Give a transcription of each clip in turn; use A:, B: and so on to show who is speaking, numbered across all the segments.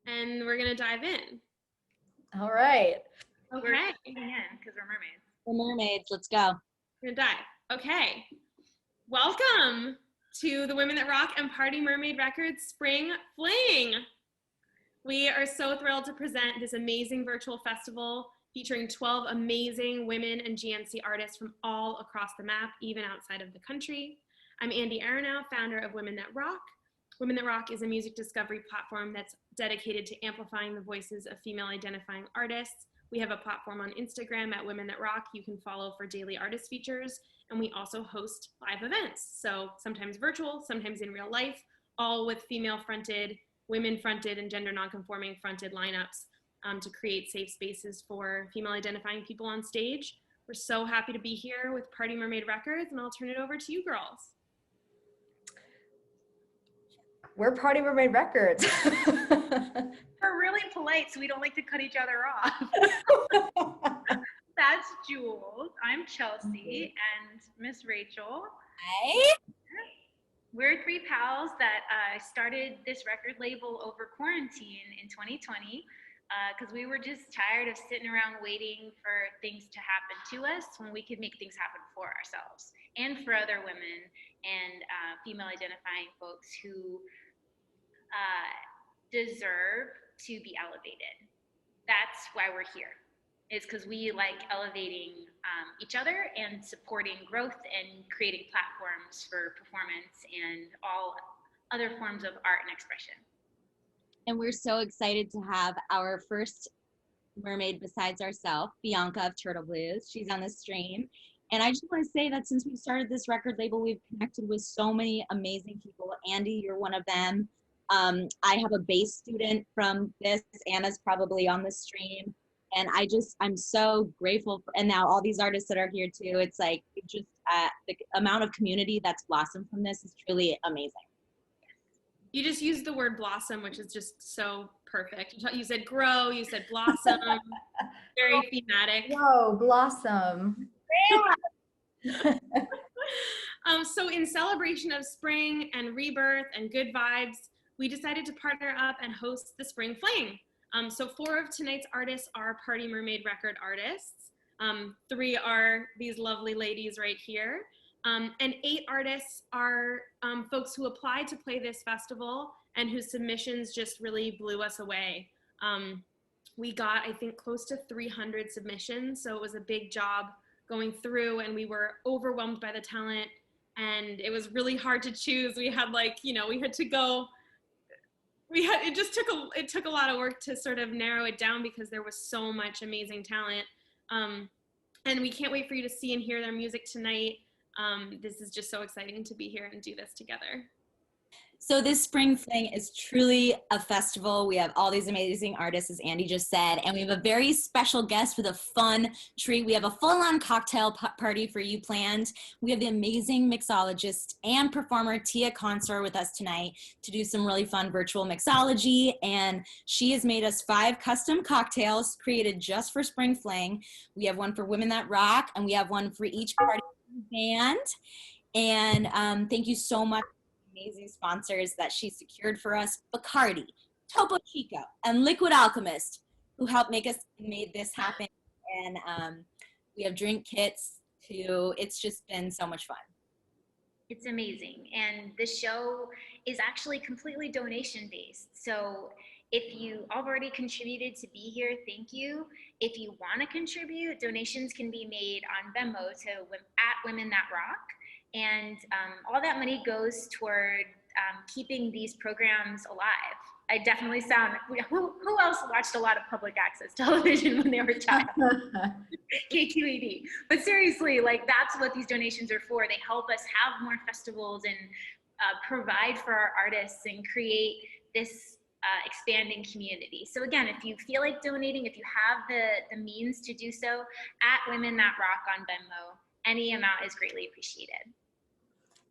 A: and we're gonna dive in.
B: All right.
A: Okay.
C: We're diving in because we're mermaids.
D: We're mermaids. Let's go.
A: We're gonna dive. Okay. Welcome to the Women That Rock and Party Mermaid Records Spring Fling. We are so thrilled to present this amazing virtual festival featuring 12 amazing women and GNC artists from all across the map, even outside of the country. I'm Andy Aronow, founder of Women That Rock. Women That Rock is a music discovery platform that's dedicated to amplifying the voices of female identifying artists. We have a platform on Instagram at Women That Rock you can follow for daily artist features, and we also host live events. So sometimes virtual, sometimes in real life, all with female-fronted, women-fronted, and gender non-conforming fronted lineups to create safe spaces for female identifying people on stage. We're so happy to be here with Party Mermaid Records, and I'll turn it over to you girls.
B: We're Party Mermaid Records.
C: We're really polite, so we don't like to cut each other off. That's Julez. I'm Chelsea and Miss Rachel.
D: Hi.
C: We're three pals that started this record label over quarantine in 2020 because we were just tired of sitting around waiting for things to happen to us when we could make things happen for ourselves and for other women and female identifying folks who deserve to be elevated. That's why we're here. It's because we like elevating each other and supporting growth and creating platforms for performance and all other forms of art and expression.
D: And we're so excited to have our first mermaid besides ourselves, Bianca of Turtle Blues. She's on the stream. And I just want to say that since we started this record label, we've connected with so many amazing people. Andy, you're one of them. I have a bass student from this. Anna's probably on the stream. And I'm so grateful for, and now all these artists that are here too. It's like, the amount of community that's blossomed from this is truly amazing.
A: You just used the word blossom, which is just so perfect. You said grow, you said blossom, very thematic.
B: Whoa, blossom.
A: So in celebration of spring and rebirth and good vibes, we decided to partner up and host the Spring Fling. So 4 of tonight's artists are Party Mermaid record artists. 3 are these lovely ladies right here. And 8 artists are folks who applied to play this festival and whose submissions just really blew us away. We got, I think, close to 300 submissions, so it was a big job going through, and we were overwhelmed by the talent, and it was really hard to choose. We had it took a lot of work to sort of narrow it down because there was so much amazing talent. And we can't wait for you to see and hear their music tonight. This is just so exciting to be here and do this together.
D: So this Spring Fling is truly a festival. We have all these amazing artists, as Andy just said, and we have a very special guest with a fun treat. We have a full-on cocktail party for you planned. We have the amazing mixologist and performer Tia Konsur with us tonight to do some really fun virtual mixology, and she has made us 5 custom cocktails created just for Spring Fling. We have one for Women That Rock, and we have one for each party band. And thank you so much. Amazing sponsors that she secured for us: Bacardi, Topo Chico, and Liquid Alchemist, who helped made this happen. And we have drink kits too. It's just been so much fun.
C: It's amazing. And the show is actually completely donation based. So if you already contributed to be here, thank you. If you want to contribute, donations can be made on Venmo to @Women That Rock. And all that money goes toward keeping these programs alive. I definitely who else watched a lot of public access television when they were a child? KQED. But seriously, like, that's what these donations are for. They help us have more festivals and provide for our artists and create this expanding community. So again, if you feel like donating, if you have the means to do so, @Women That Rock on Venmo. Any amount is greatly appreciated.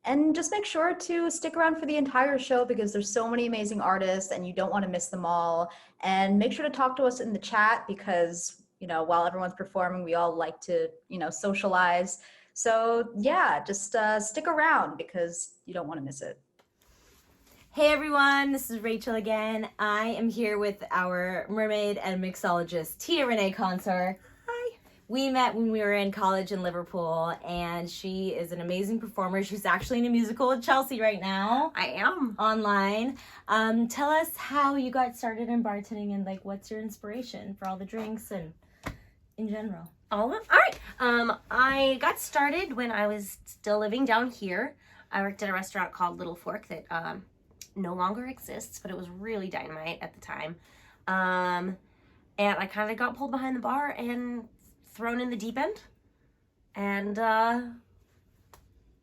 B: And just make sure to stick around for the entire show because there's so many amazing artists and you don't want to miss them all. And make sure to talk to us in the chat because, while everyone's performing, we all like to, socialize. So yeah, just stick around because you don't want to miss it.
D: Hey everyone, this is Rachel again. I am here with our mermaid and mixologist, Tia Konsur. Hi. We met when we were in college in Liverpool, and she is an amazing performer. She's actually in a musical with Chelsea right now.
E: I am.
D: Online. Tell us how you got started in bartending and like what's your inspiration for all the drinks and in general.
E: All right. I got started when I was still living down here. I worked at a restaurant called Little Fork that no longer exists, but it was really dynamite at the time. And I kind of got pulled behind the bar and thrown in the deep end and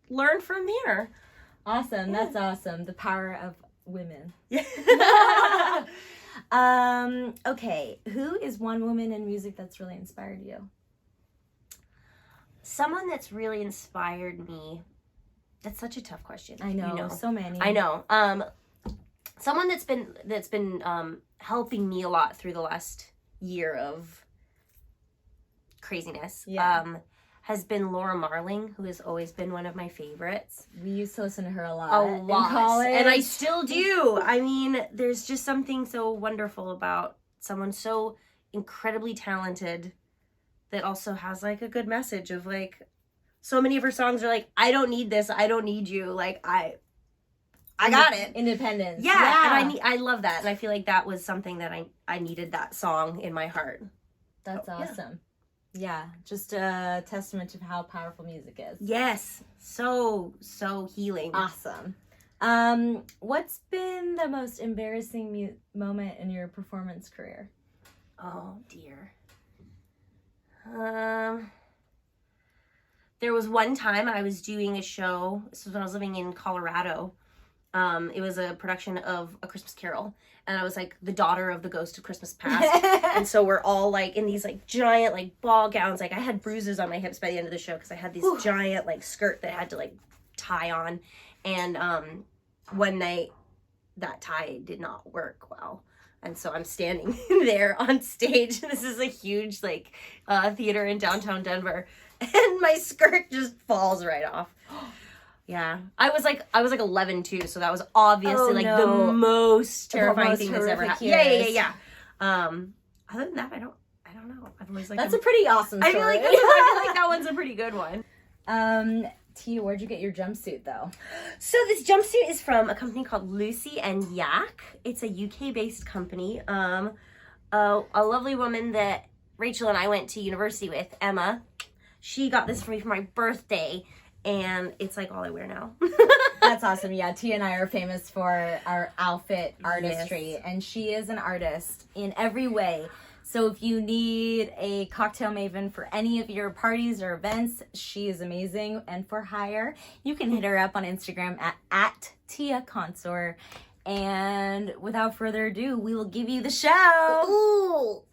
E: learned from there.
D: Awesome. Yeah. That's awesome. The power of women. Okay. Who is one woman in music that's really inspired you?
E: Someone that's really inspired me. That's such a tough question.
D: I know. So many.
E: I know. Someone that's been helping me a lot through the last year of craziness.
D: Yeah.
E: Has been Laura Marling, who has always been one of my favorites.
D: We used to listen to her a lot.
E: In college. And I still do.
D: I
E: mean, there's just something so wonderful about someone so incredibly talented that also has like a good message of like, so many of her songs are like, I don't need this, I don't need you. Like I got it.
D: Independence.
E: Yeah. And I love that. And I feel like that was something that I needed that song in my heart.
D: That's awesome. Yeah, just a testament to how powerful music is.
E: Yes, so healing.
D: Awesome. What's been the most embarrassing moment in your performance career?
E: Oh dear. There was one time I was doing a show. This was when I was living in Colorado. It was a production of A Christmas Carol, and I was like the daughter of the ghost of Christmas past. And so we're all like in these like giant like ball gowns. Like I had bruises on my hips by the end of the show because I had this giant like skirt that I had to like tie on. And one night that tie did not work well. And so I'm standing there on stage. This is a huge like theater in downtown Denver, and my skirt just falls right off. Yeah, I was like 11 too, so that was obviously the most terrifying thing that's ever happened. Yeah. Other than that, I don't know. I've always like
D: that's a pretty awesome story.
E: I feel like that one's a pretty good one.
D: Tia, where'd you get your jumpsuit though?
E: So this jumpsuit is from a company called Lucy and Yak. It's a UK-based company. A lovely woman that Rachel and I went to university with, Emma. She got this for me for my birthday. And it's like all I wear now.
D: That's awesome. Yeah, Tia and I are famous for our outfit artistry. Yes. And she is an artist in every way. So if you need a cocktail maven for any of your parties or events, she is amazing. And for hire, you can hit her up on Instagram at Tia Konsur. And without further ado, we will give you the show.
E: Ooh.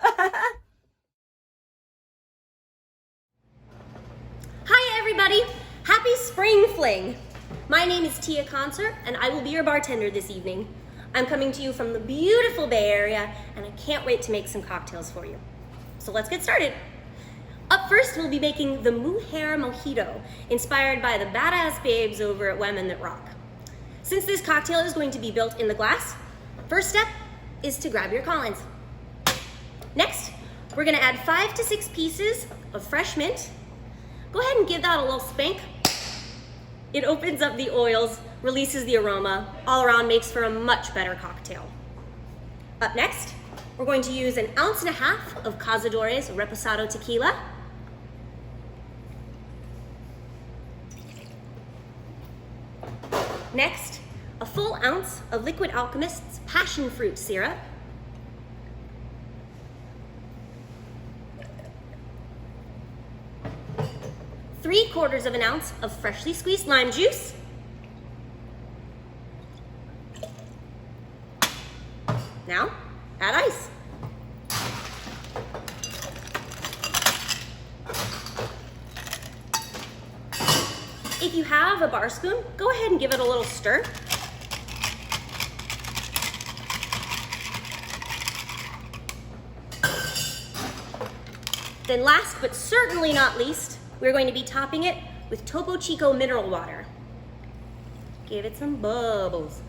E: Hi, everybody. Happy Spring Fling! My name is Tia Konsur, and I will be your bartender this evening. I'm coming to you from the beautiful Bay Area, and I can't wait to make some cocktails for you. So let's get started. Up first, we'll be making the Mujer Mojito, inspired by the badass babes over at Women That Rock. Since this cocktail is going to be built in the glass, first step is to grab your Collins. Next, we're gonna add 5 to 6 pieces of fresh mint. Go ahead and give that a little spank. It opens up the oils, releases the aroma, all around makes for a much better cocktail. Up next, we're going to use 1.5 ounces of Cazadores Reposado Tequila. Next, a full ounce of Liquid Alchemist's passion fruit syrup. Three-quarters of an ounce of freshly squeezed lime juice. Now, add ice. If you have a bar spoon, go ahead and give it a little stir. Then last but certainly not least, we're going to be topping it with Topo Chico mineral water. Give it some bubbles.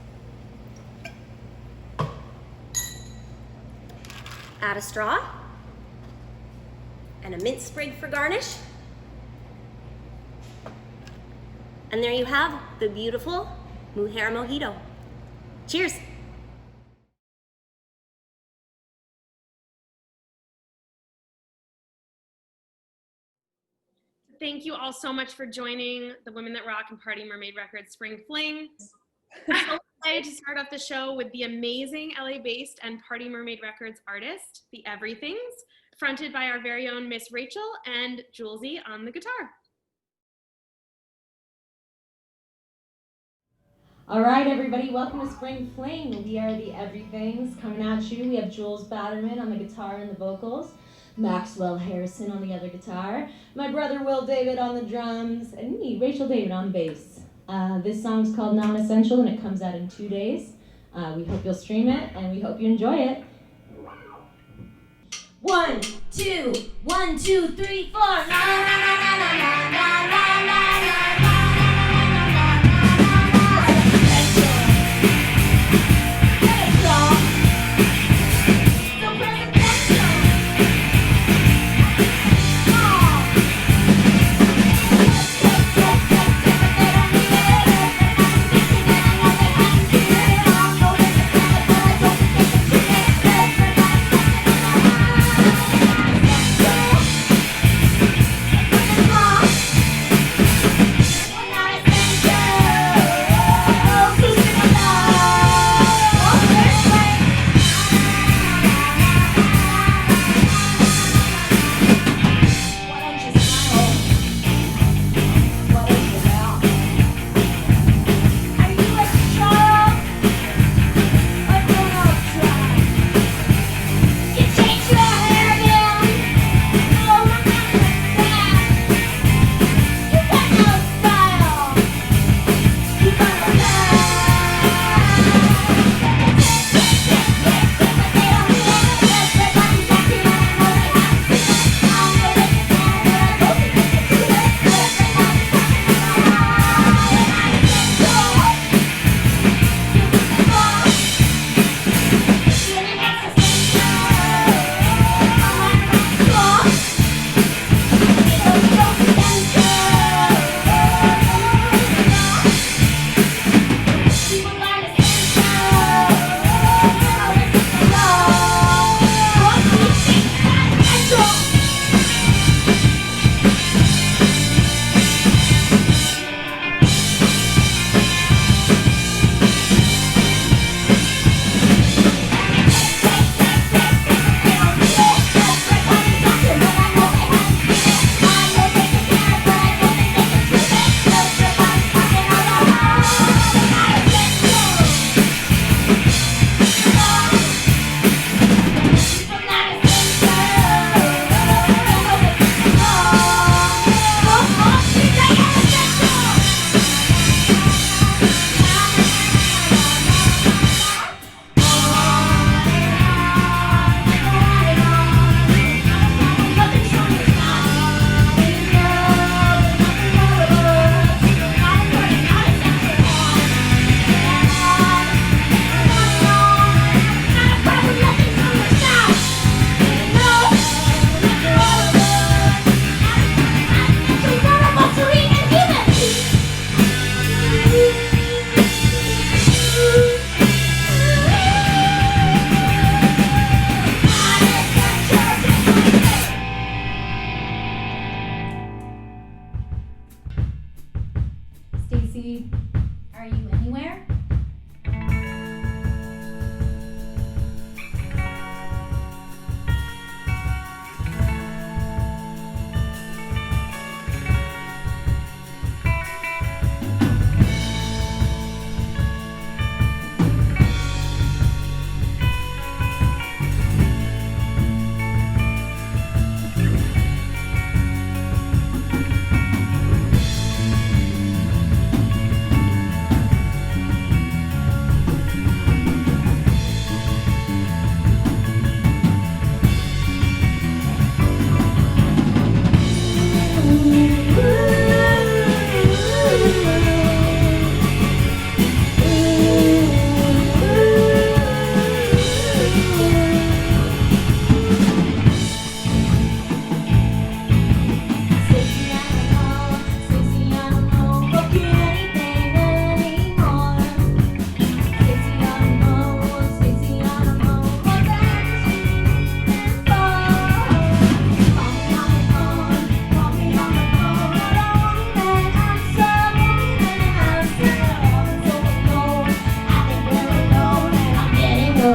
E: Add a straw and a mint sprig for garnish. And there you have the beautiful Mujer Mojito. Cheers.
A: Thank you all so much for joining the Women That Rock and Party Mermaid Records Spring Fling. I'm so excited to start off the show with the amazing LA-based and Party Mermaid Records artist, The Everythings, fronted by our very own Miss Rachel and Julez on the guitar.
F: All right, everybody, welcome to Spring Fling. We are the Everythings coming at you. We have Jules Batterman on the guitar and the vocals, Maxwell Harrison on the other guitar, my brother Will David on the drums, and me, Rachel David, on bass. This song's called Non-Essential, and it comes out in 2 days. We hope you'll stream it, and we hope you enjoy it. 1, 2, 1, 2, 3, 4. Na, na, na, na, na, na, na, na, na, na.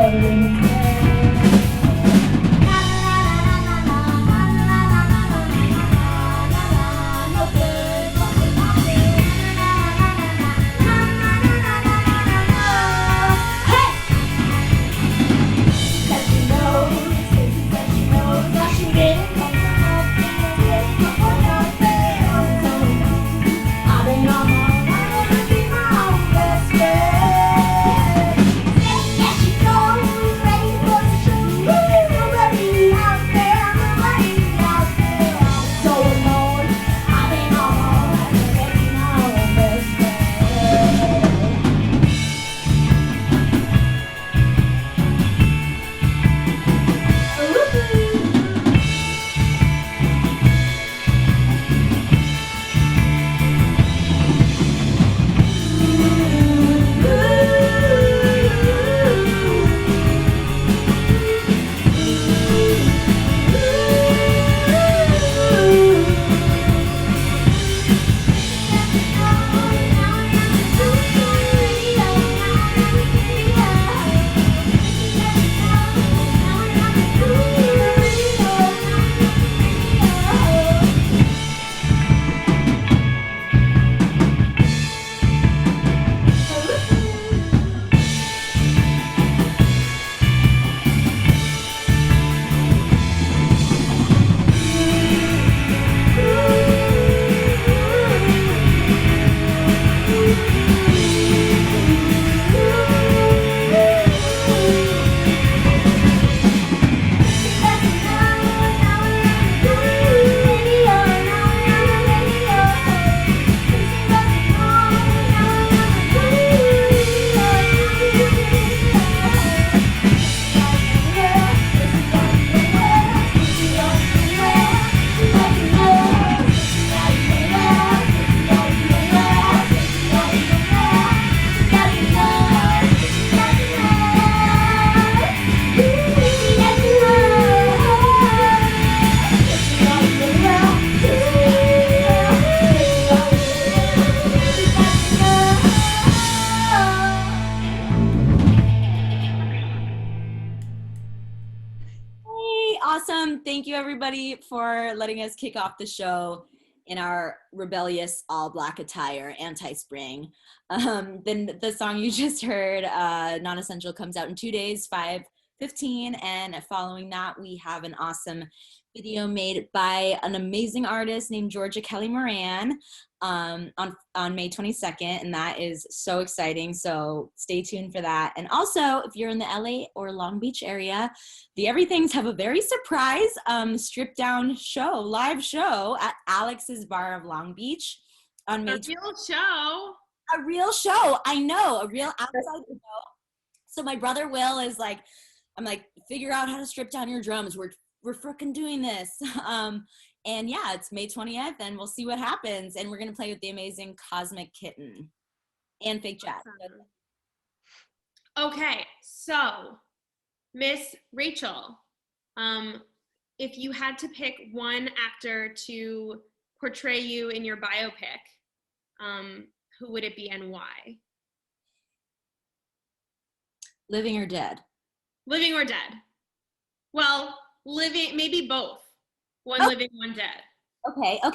D: Awesome. Thank you, everybody, for letting us kick off the show in our rebellious all-black attire, anti-spring. Then the song you just heard, Non-Essential, comes out in 2 days, 5/15, and following that, we have an awesome video made by an amazing artist named Georgia Kelly Moran on May 22nd, and that is so exciting, so stay tuned for that. And also, if you're in the LA or Long Beach area, the Everythings have a very surprise stripped down show, live show at Alex's Bar of Long Beach on May 22nd.
A: Real show.
D: A real show, I know, a real outside show. So my brother Will is like, I'm like, figure out how to strip down your drums. We're freaking doing this. And yeah, it's May 20th, and we'll see what happens. And we're gonna play with the amazing Cosmic Kitten and Fake Jazz.
A: Okay, so Miss Rachel, if you had to pick one actor to portray you in your biopic, who would it be and why?
D: Living or dead?
A: Living or dead? Well, living, maybe both. One living, one dead.
D: Okay. I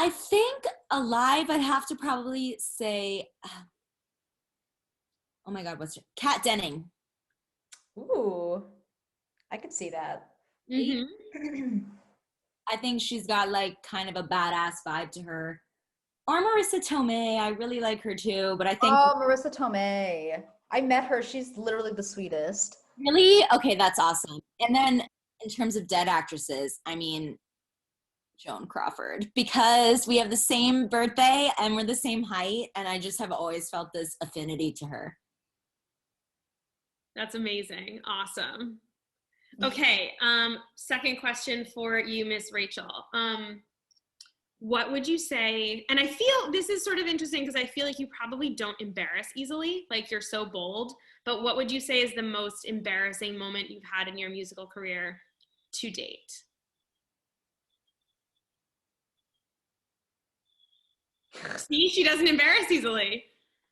D: think alive, I'd have to probably say, oh my God, what's her? Kat Denning.
B: Ooh, I could see that.
A: Mm-hmm.
D: I think she's got like kind of a badass vibe to her. Or Marissa Tomei, I really like her too, but I think—
B: Oh, Marissa Tomei. I met her, she's literally the sweetest.
D: Really? Okay, that's awesome. And then in terms of dead actresses, I mean, Joan Crawford, because we have the same birthday and we're the same height, and I just have always felt this affinity to her.
A: That's amazing. Awesome. Okay, second question for you, Miss Rachel. What would you say, and I feel this is sort of interesting because I feel like you probably don't embarrass easily, like you're so bold, but what would you say is the most embarrassing moment you've had in your musical career to date? See, she doesn't embarrass easily.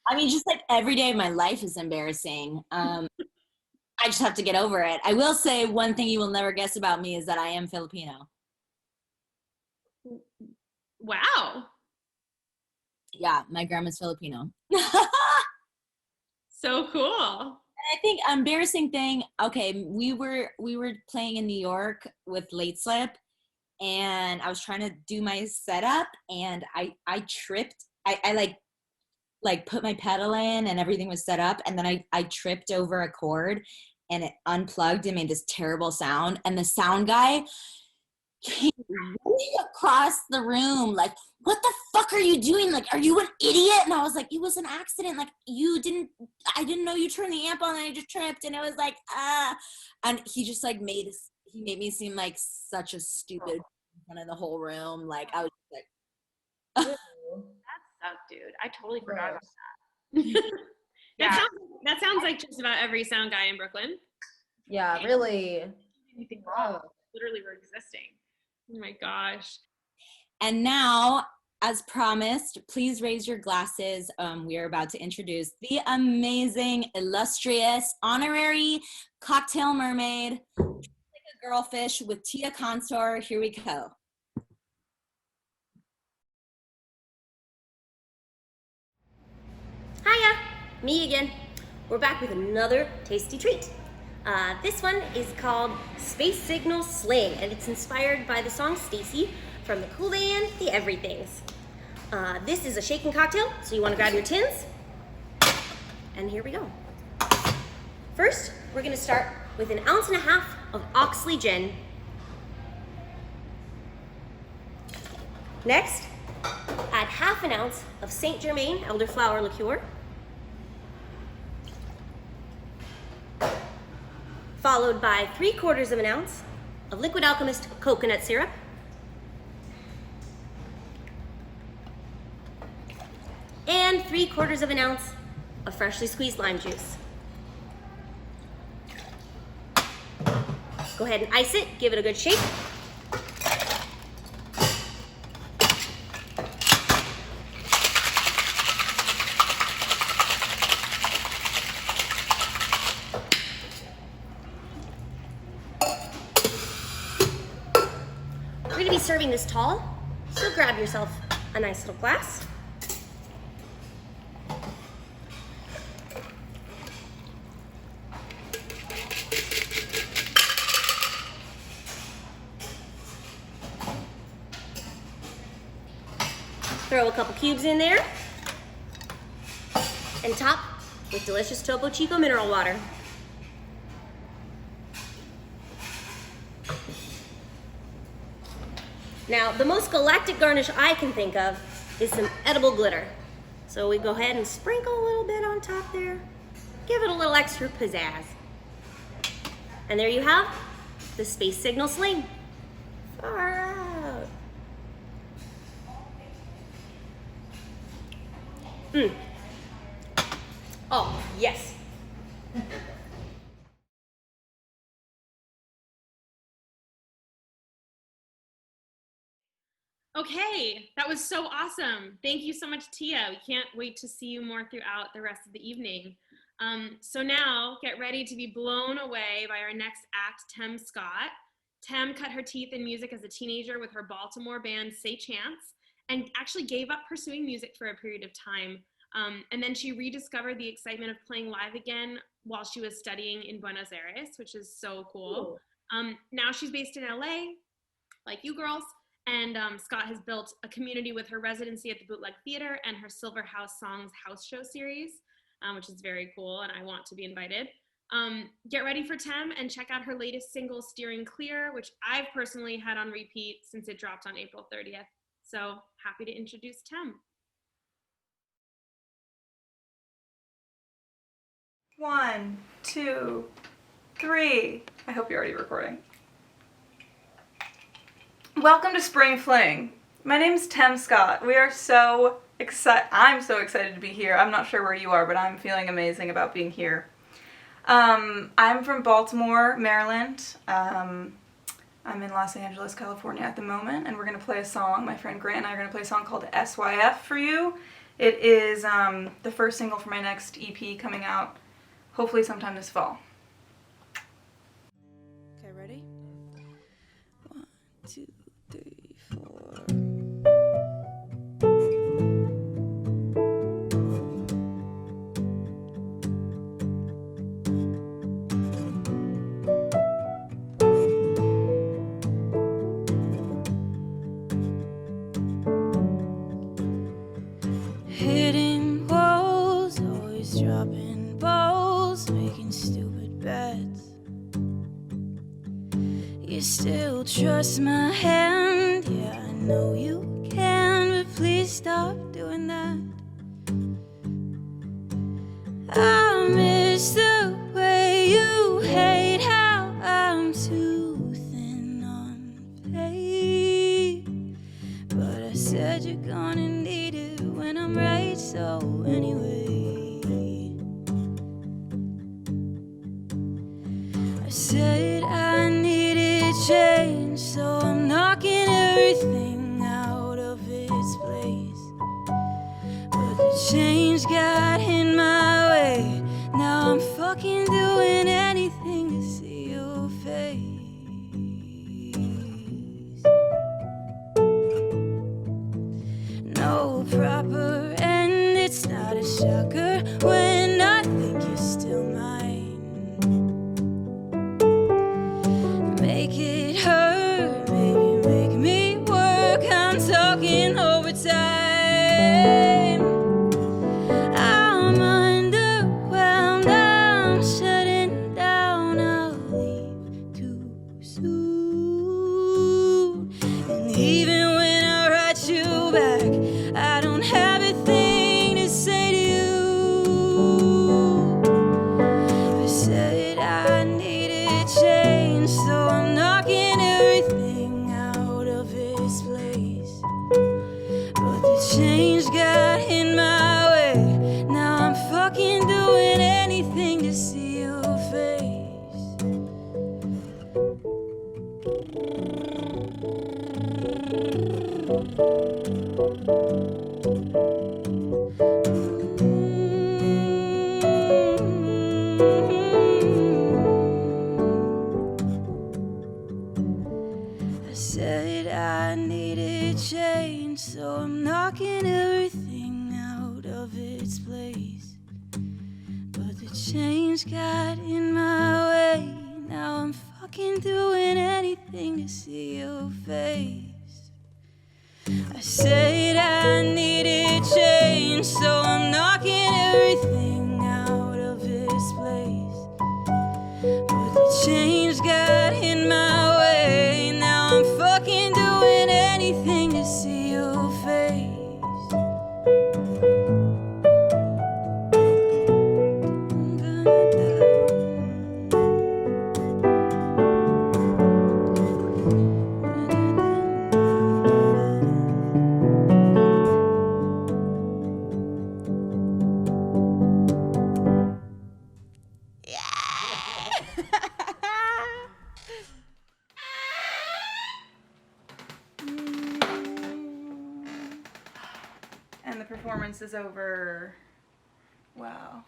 D: I mean, just like every day of my life is embarrassing. I just have to get over it. I will say one thing you will never guess about me is that I am Filipino.
A: Wow.
D: Yeah, my grandma's Filipino.
A: So cool.
D: I think embarrassing thing. Okay, we were playing in New York with Late Slip, and I was trying to do my setup, and I tripped. I like put my pedal in, and everything was set up, and then I tripped over a cord, and it unplugged and made this terrible sound. And the sound guy came running across the room like, what the fuck are you doing? Like, are you an idiot? And I was like, it was an accident. Like, I didn't know you turned the amp on and I just tripped. And it was like, and he just like made me seem like such a stupid in front of the whole room. Like, I was like,
C: That sucked, dude. I totally forgot about that.
A: That sounds like just about every sound guy in Brooklyn.
B: Yeah, really.
C: Anything wrong? Literally, we're existing.
A: Oh my gosh.
D: and now, as promised, please raise your glasses. We are about to introduce the amazing, illustrious, honorary cocktail mermaid, like a girlfish with Tia Konsur. Here we go.
E: Hiya, me again. We're back with another tasty treat. This one is called Space Signal Sling, and it's inspired by the song Stacy from the cool band The Everythings. This is a shaken cocktail, so you want to grab your tins. And here we go. First, we're going to start with 1.5 ounces of Oxley gin. Next, add 1/2 ounce of St. Germain elderflower liqueur, followed by 3/4 ounce of Liquid Alchemist coconut syrup, and 3/4 ounce of freshly squeezed lime juice. Go ahead and ice it, give it a good shake. We're going to be serving this tall, so grab yourself a nice little glass. Throw a couple cubes in there, and top with delicious Topo Chico mineral water. Now, the most galactic garnish I can think of is some edible glitter. So we go ahead and sprinkle a little bit on top there, give it a little extra pizzazz. And there you have the Space Signal Sling. Far out. Oh, yes.
A: Okay, that was so awesome. Thank you so much, Tia. We can't wait to see you more throughout the rest of the evening. So now get ready to be blown away by our next act, Temme Scott. Temme cut her teeth in music as a teenager with her Baltimore band Say Chance, and actually gave up pursuing music for a period of time. And then she rediscovered the excitement of playing live again while she was studying in Buenos Aires, which is so cool. Now she's based in LA, like you girls, and Scott has built a community with her residency at the Bootleg Theater and her Silver House Songs house show series, which is very cool, and I want to be invited. Get ready for Temme and check out her latest single, Steering Clear, which I've personally had on repeat since it dropped on April 30th. So happy to introduce Temme.
G: 1, 2, 3. I hope you're already recording. Welcome to Spring Fling. My name is Temme Scott. We are so excited. I'm so excited to be here. I'm not sure where you are, but I'm feeling amazing about being here. I'm from Baltimore, Maryland. I'm in Los Angeles, California at the moment, and we're going to play a song. My friend Grant and I are going to play a song called SYF for you. It is the first single for my next EP coming out hopefully sometime this fall.
H: Okay, ready? 1, 2, 3, 4. Hitting walls, always dropping balls, making stupid bets. You still trust my hand, yeah, I know you can, but please stop doing that. I miss the way you hate how I'm too thin on faith, but I said you're gonna need it when I'm right, so anyway. I said I needed change, so I'm knocking everything out of its place. But the change got in my way. Now I'm fucking doing anything to see your face. No proper end, it's not a shocker when I think you're still mine. Make it hurt, maybe make me work. I'm talking overtime. I'm underwhelmed, I'm shutting down. I'll leave too soon. And even when I write you back, I don't have a thing to say to you. I said I needed change, so I'm knocking everything out of its place. But the change got in my way. Now I'm fucking doing anything to see your face. I said I needed change, so I'm knocking everything out of its place. But the change got in my way. Now I'm fucking doing anything to see your face. I said I needed change, so I'm knocking everything out of its place. But the change got in my way. Now I'm fucking doing anything to see your face.
G: And the performance is over. Wow.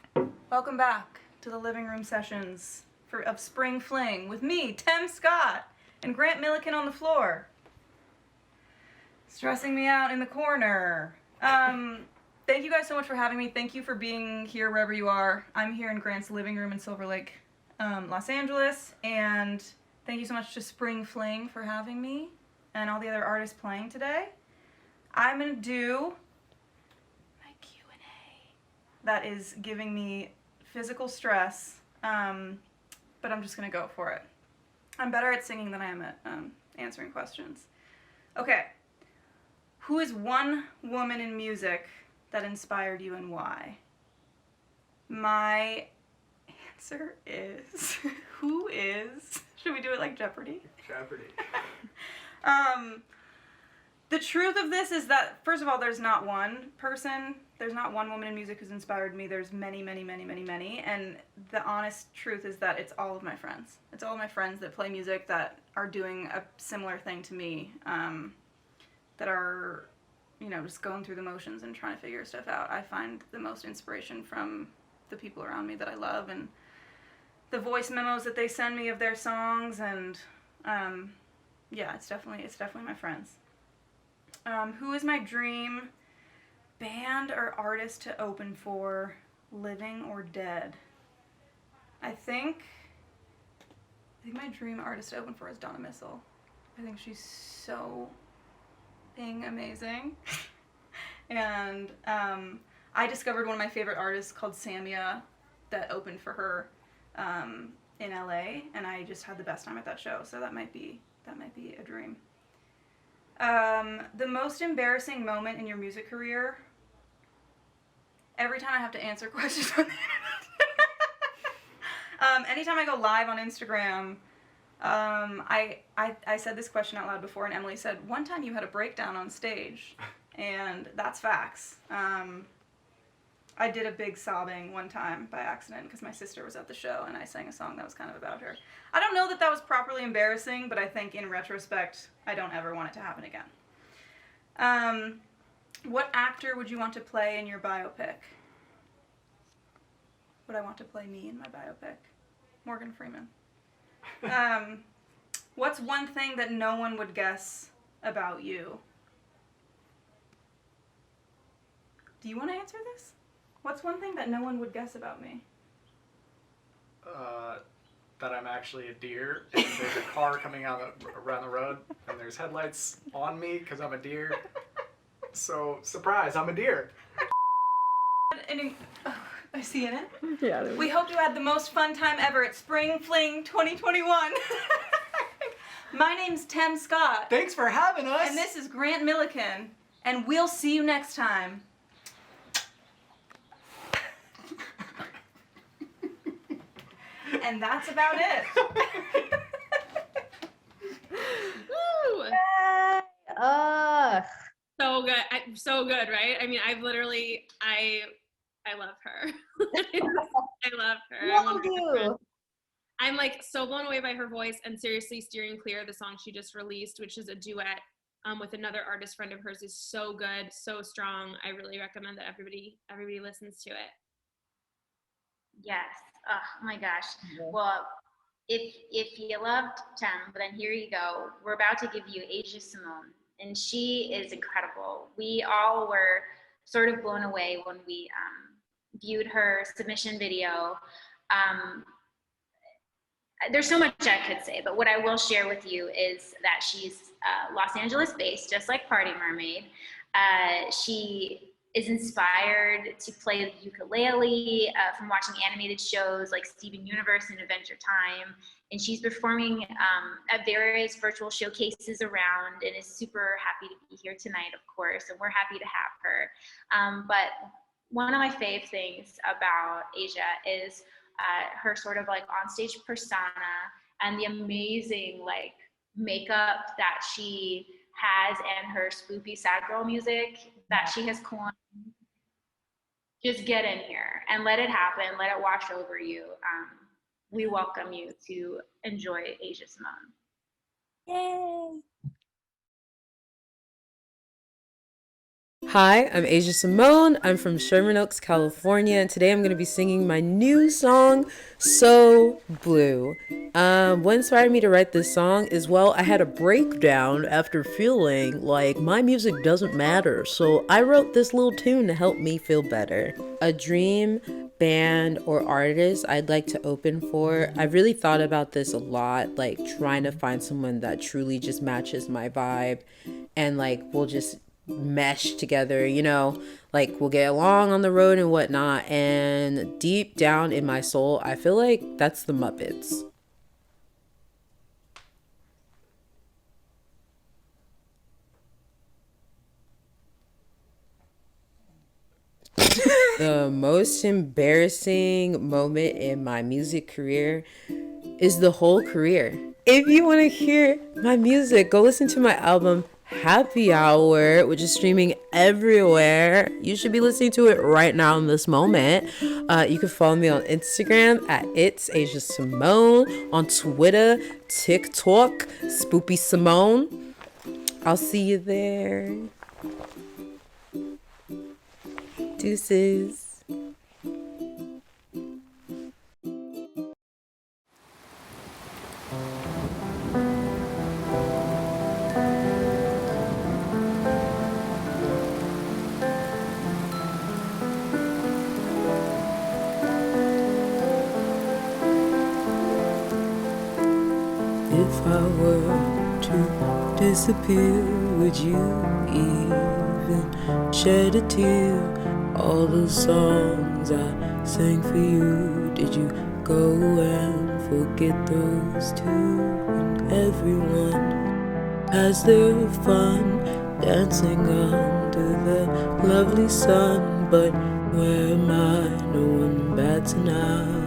G: Welcome back to the living room sessions of Spring Fling with me, Temme Scott, and Grant Milliken on the floor. Stressing me out in the corner. Thank you guys so much for having me. Thank you for being here wherever you are. I'm here in Grant's living room in Silver Lake, Los Angeles, and thank you so much to Spring Fling for having me and all the other artists playing today. I'm gonna do my Q&A. That is giving me physical stress, but I'm just gonna go for it. I'm better at singing than I am at answering questions. Okay. Who is one woman in music that inspired you and why? My answer is, who is? Should we do it like Jeopardy?
I: Jeopardy.
G: The truth of this is that, first of all, there's not one person, there's not one woman in music who's inspired me. There's many, many, many, many, many. And the honest truth is that it's all of my friends. It's all of my friends that play music that are doing a similar thing to me, that are just going through the motions and trying to figure stuff out, I find the most inspiration from the people around me that I love and the voice memos that they send me of their songs, and it's definitely my friends. Who is my dream band or artist to open for, living or dead? I think my dream artist to open for is Donna Missile. I think she's so amazing. And I discovered one of my favorite artists called Samia that opened for her in LA, and I just had the best time at that show, so that might be a dream. The most embarrassing moment in your music career? Every time I have to answer questions on the internet. Anytime I go live on Instagram, I said this question out loud before, and Emily said, one time you had a breakdown on stage, and that's facts. I did a big sobbing one time by accident because my sister was at the show, and I sang a song that was kind of about her. I don't know that was properly embarrassing, but I think in retrospect, I don't ever want it to happen again. What actor would you want to play in your biopic? Would I want to play me in my biopic? Morgan Freeman. What's one thing that no one would guess about you? Do you want to answer this? What's one thing that no one would guess about me?
I: That I'm actually a deer, and there's a car coming around the road, and there's headlights on me because I'm a deer. So, surprise, I'm a deer.
G: I see in it.
B: Yeah.
G: We hope you had the most fun time ever at Spring Fling 2021. My name's Temme Scott.
I: Thanks for having us.
G: And this is Grant Milliken. And we'll see you next time. And that's about it.
A: Woo! So good. So good, right? I mean, I love her. I love her.
B: Love you.
A: I'm like so blown away by her voice, and seriously, Steering Clear, the song she just released, which is a duet with another artist friend of hers, is so good, so strong. I really recommend that everybody listens to it.
C: Yes. Oh my gosh. Well, if you loved Temme, then here you go. We're about to give you Asia Simone, and she is incredible. We all were sort of blown away when we viewed her submission video. There's so much I could say, but what I will share with you is that she's Los Angeles based, just like Party Mermaid. She is inspired to play the ukulele from watching animated shows like Steven Universe and Adventure Time. And she's performing at various virtual showcases around, and is super happy to be here tonight, of course, and we're happy to have her. But one of my fave things about Asia is her sort of like onstage persona and the amazing like makeup that she has, and her spoopy sad girl music that she has coined. Just get in here and let it happen. Let it wash over you. We welcome you to enjoy Asia Simone.
D: Yay!
J: Hi, I'm Asia Simone. I'm from Sherman Oaks, California, and today I'm going to be singing my new song, So Blue. What inspired me to write this song is, well, I had a breakdown after feeling like my music doesn't matter, so I wrote this little tune to help me feel better. A dream band or artist I'd like to open for. I've really thought about this a lot, like trying to find someone that truly just matches my vibe, and like we'll just mesh together, you know, like we'll get along on the road and whatnot. And deep down in my soul, I feel like that's the Muppets. The most embarrassing moment in my music career is the whole career. If you want to hear my music, go listen to my album Happy Hour, which is streaming everywhere. You should be listening to it right now in this moment. You can follow me on Instagram at It's Asia Simone, on Twitter, TikTok, Spoopy Simone. I'll see you there. Deuces. If I were to disappear, would you even shed a tear? All the songs I sang for you, did you go and forget those too? And everyone has their fun dancing under the lovely sun, but where am I? No one bats an eye.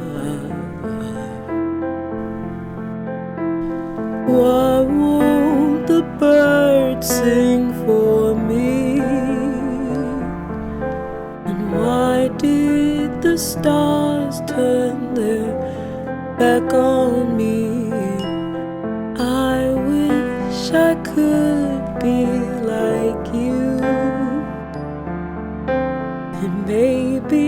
J: Why won't the birds sing for me? And why did the stars turn their back on me? I wish I could be like you, and maybe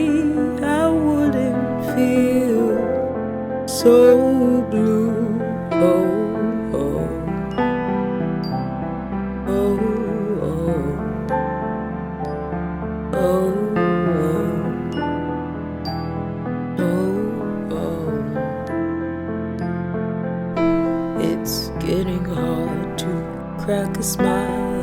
J: I wouldn't feel so blue. Oh. It's getting hard to crack a smile.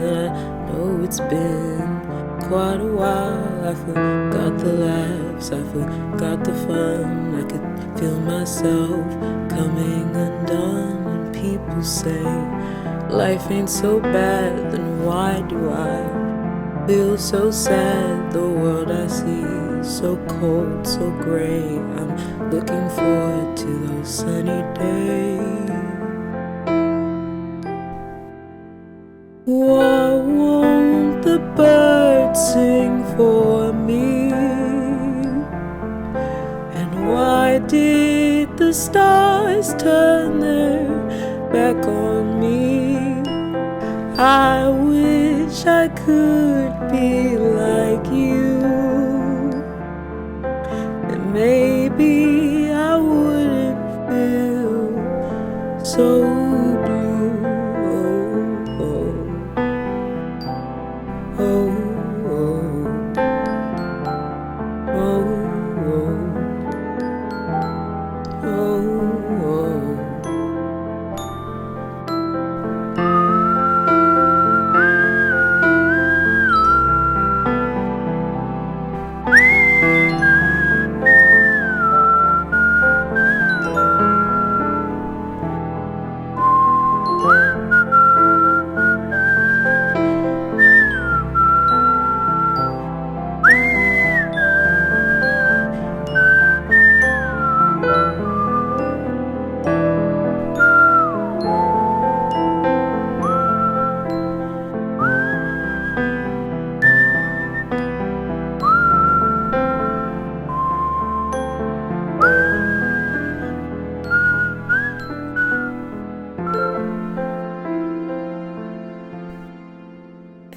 J: I know it's been quite a while. I forgot the laughs, I forgot the fun. I could feel myself coming undone. And people say life ain't so bad, then why do I feel so sad? The world I see so cold, so gray. I'm looking forward to those sunny days. Why won't the birds sing for me? And why did the stars turn their back on me? I wish I could be like you, and maybe I wouldn't feel so blue.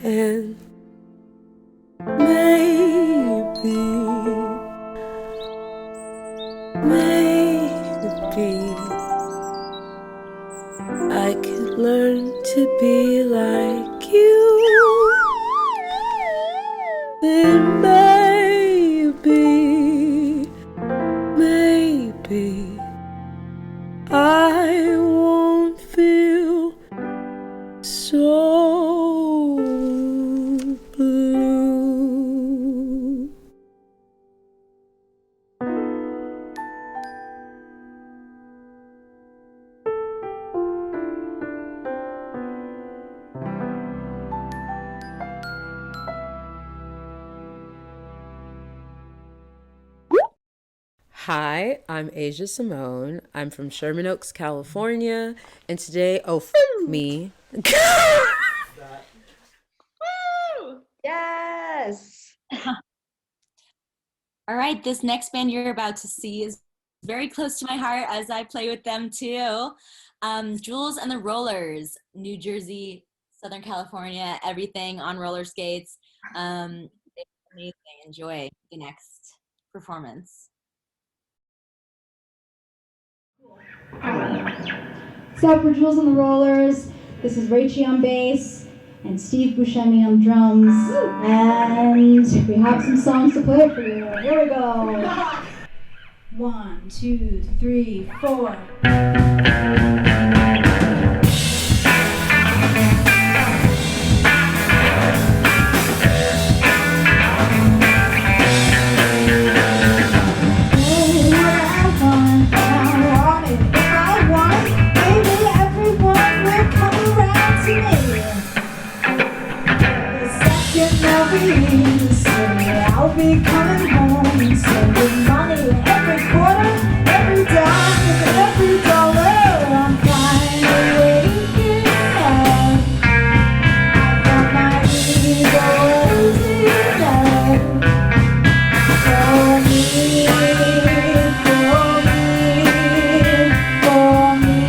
J: And maybe I could learn to be like you. And maybe I won't feel so blue. Hi, I'm Asia Simone. I'm from Sherman Oaks, California, and today, me.
A: Woo!
B: Yes.
D: All right, this next band you're about to see is very close to my heart as I play with them too. Julez and the Rollerz, New Jersey, Southern California, everything on roller skates. They Amazing. Enjoy the next performance.
F: What's up, for Julez and the Rollerz? This is Rachie on bass and Steve Buscemi on drums. And we have some songs to play for you. Here we go. 1, 2, 3, 4. I'll be coming home, sending money every quarter, every dime, and every dollar. I'm finally waking up. I've got my ego easy up. For me, for me, for me, for me.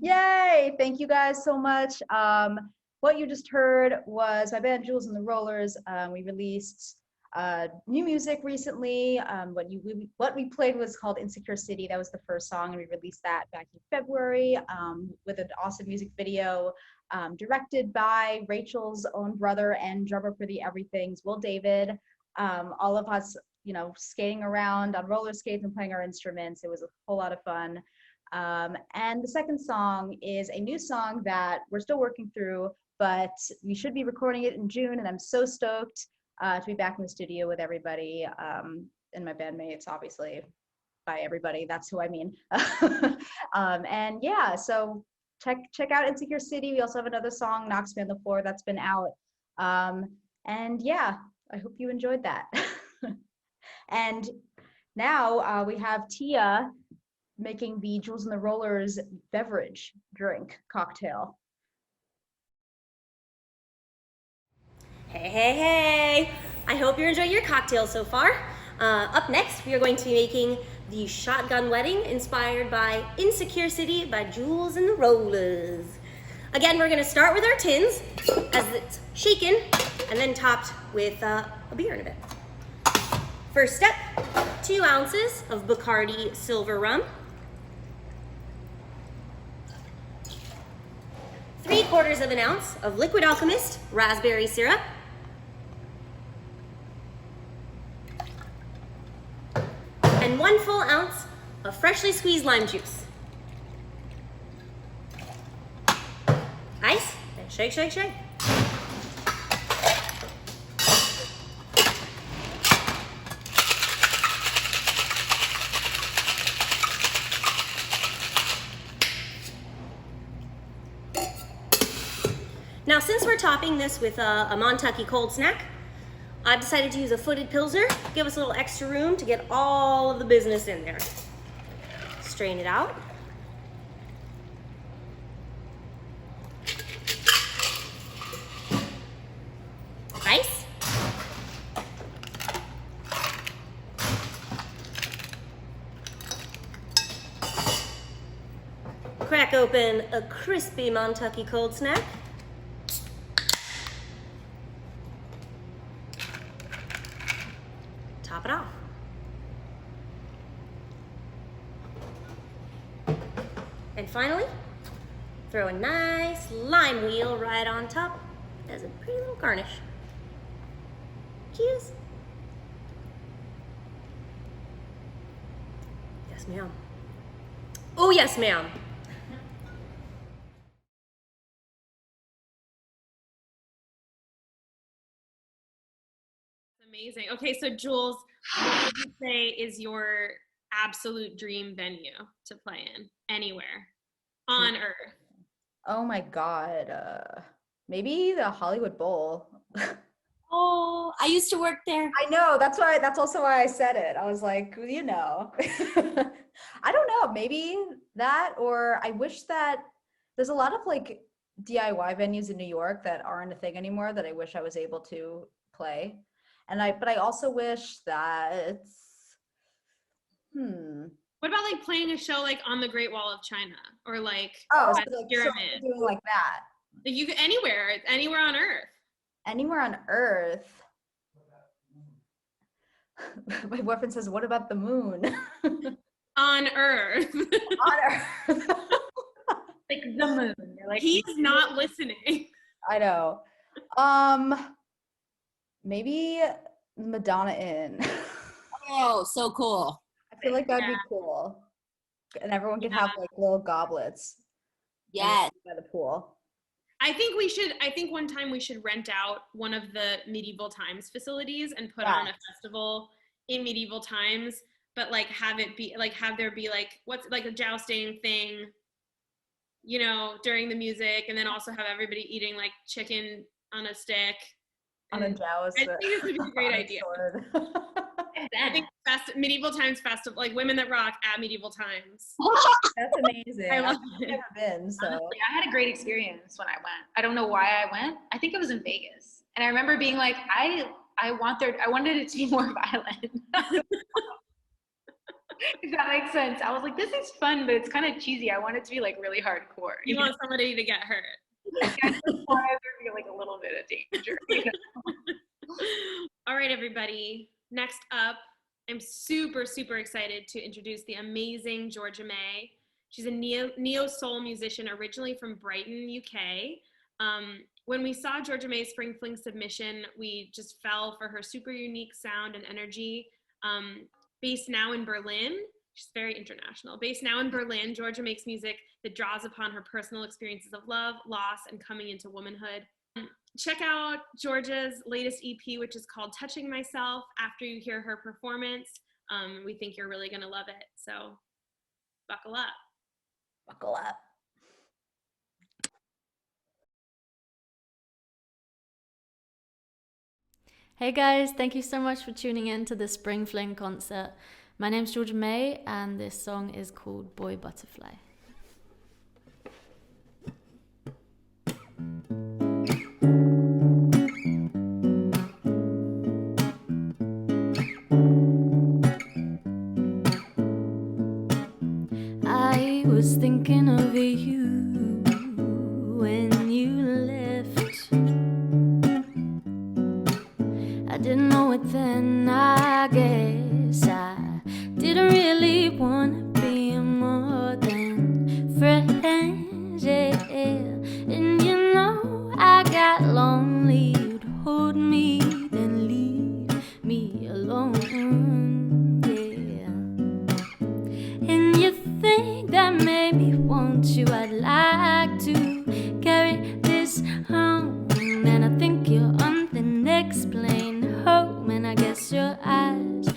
B: Yay! Thank you guys so much. What you just heard was my band Julez and the Rollerz. We released new music recently. What we played was called Insecure City. That was the first song, and we released that back in February with an awesome music video directed by Rachel's own brother and drummer for the Everythings, Will David. All of us, skating around on roller skates and playing our instruments. It was a whole lot of fun. And the second song is a new song that we're still working through, but we should be recording it in June, and I'm so stoked to be back in the studio with everybody and my bandmates, obviously. By everybody, that's who I mean. And yeah, so check out Insecure City. We also have another song, Knocks Me on the Floor, that's been out. And yeah, I hope you enjoyed that. And now we have Tia making the Julez and the Rollerz beverage drink cocktail.
E: Hey. I hope you're enjoying your cocktail so far. Up next, we are going to be making the Shotgun Wedding inspired by Insecure City by Julez and the Rollerz. Again, we're gonna start with our tins as it's shaken and then topped with a beer in a bit. First step, 2 ounces of Bacardi Silver Rum, 3/4 of an ounce of Liquid Alchemist Raspberry Syrup, and 1 full ounce of freshly squeezed lime juice. Ice, and shake. Now, since we're topping this with a Montucky cold snack, I've decided to use a footed Pilsner, give us a little extra room to get all of the business in there. Strain it out. Ice. Crack open a crispy Montucky cold snack. Top it off. And finally, throw a nice lime wheel right on top as a pretty little garnish. Cheers. Yes, ma'am. Oh, yes, ma'am.
A: Amazing. Okay, so Julez, what would you say is your absolute dream venue to play in anywhere on earth?
B: Oh my God. Maybe the Hollywood Bowl.
D: Oh, I used to work there.
B: I know, that's also why I said it. I was like, I don't know, maybe that, or I wish that there's a lot of like DIY venues in New York that aren't a thing anymore that I wish I was able to play. But I also wish that
A: What about like playing a show like on the Great Wall of China or like
B: pyramid, doing like that.
A: Like you could anywhere on earth.
B: Anywhere on earth. My boyfriend says, "What about the moon?"
A: On earth.
B: On earth.
C: Like the moon. Like,
A: he's not listening.
B: I know. Maybe Madonna Inn.
D: Oh, so cool.
B: I feel like that'd be cool. And everyone could have like little goblets.
D: Yes.
B: By the pool.
A: I think one time we should rent out one of the medieval times facilities and put on a festival in medieval times, but like have there be like what's like a jousting thing, during the music, and then also have everybody eating like chicken on a stick.
B: On a joust.
A: I think this would be a great idea. I think medieval times festival, like Women That Rock at medieval times.
B: That's amazing.
A: I love
B: I've never been, so.
K: Honestly, I had a great experience when I went. I don't know why I went. I think it was in Vegas. And I remember being like, I wanted it to be more violent. that makes sense. I was like, this is fun, but it's kind of cheesy. I want it to be like really hardcore.
A: You want somebody to get hurt.
K: I just want there to be like a little bit of danger.
A: All right, everybody. Next up, I'm super, super excited to introduce the amazing Giorgia-May. She's a neo-soul musician originally from Brighton, UK. When we saw Giorgia-May's Spring Fling submission, we just fell for her super unique sound and energy. Based now in Berlin, she's very international. Based now in Berlin, Giorgia makes music that draws upon her personal experiences of love, loss, and coming into womanhood. Check out Giorgia's latest EP, which is called Touching Myself, after you hear her performance. We think you're really gonna love it, so buckle up.
B: Buckle up.
L: Hey guys, thank you so much for tuning in to the Spring Fling concert. My name's Giorgia-May and this song is called Boy Butterfly. I was thinking of you when you left. I didn't know it then, I guess I didn't really want to be more than friends, yeah. And you know I got lonely, you'd hold me, then leave me alone, yeah. And you think that maybe want you, I'd like to carry this home. And I think you're on the next plane home, and I guess your eyes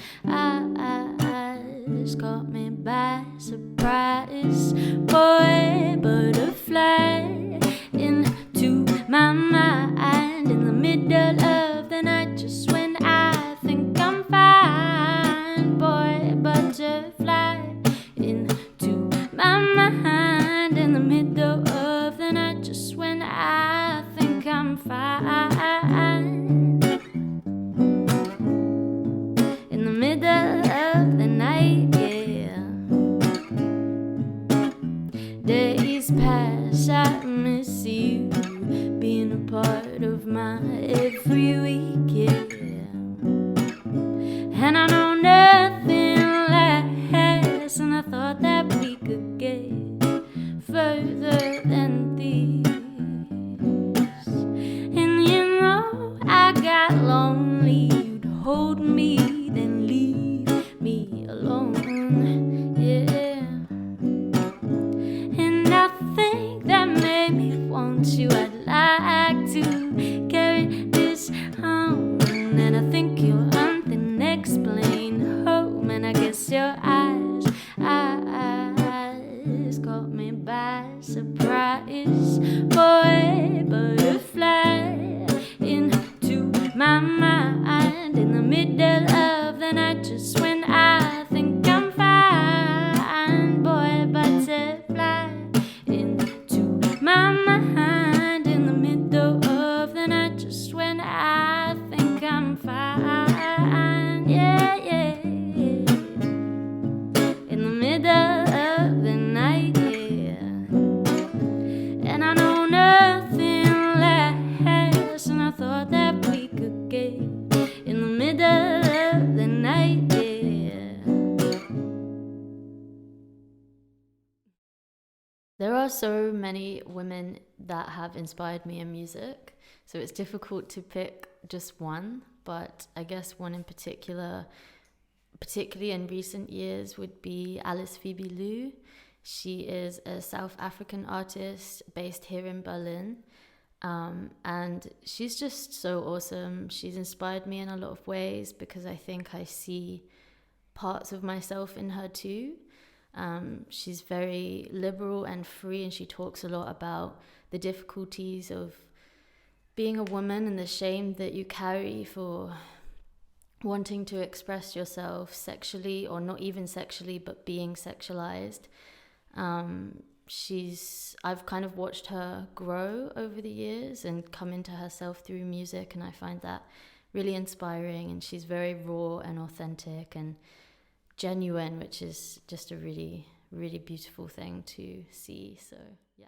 L: caught me by surprise. Boy, butterfly into my mind in the middle of the night, just when I think I'm fine. Boy, butterfly into my mind in the middle of the night, just when I think I'm fine. In the middle of the night, yeah. Days pass, I miss you being a part of my every week, yeah. And I know nothing lasts, and I thought that we could get further than these. And you know I got lonely, you'd hold me, then leave me alone, yeah. And I think that made me want you, I'd like to carry this home. And I think you're on the next plane home, and I guess your eyes caught me by surprise. Boy, butterfly into my mind in the middle of the night, just when I think I'm fine. Boy, butterfly into my mind in the middle of the night, just when I think I'm fine. Yeah, yeah, yeah. In the middle of the night, yeah. And I know nothing lasts, and I thought that we could get in the middle of the night, yeah. There are so many women that have inspired me in music, so it's difficult to pick just one, but I guess one in particular, particularly in recent years, would be Alice Phoebe Lou. She is a South African artist based here in Berlin, and she's just so awesome. She's inspired me in a lot of ways because I think I see parts of myself in her too. She's very liberal and free, and she talks a lot about the difficulties of being a woman and the shame that you carry for wanting to express yourself sexually, or not even sexually, but being sexualized. I've kind of watched her grow over the years and come into herself through music, and I find that really inspiring. And she's very raw and authentic, and genuine, which is just a really, really beautiful thing to see. So yeah.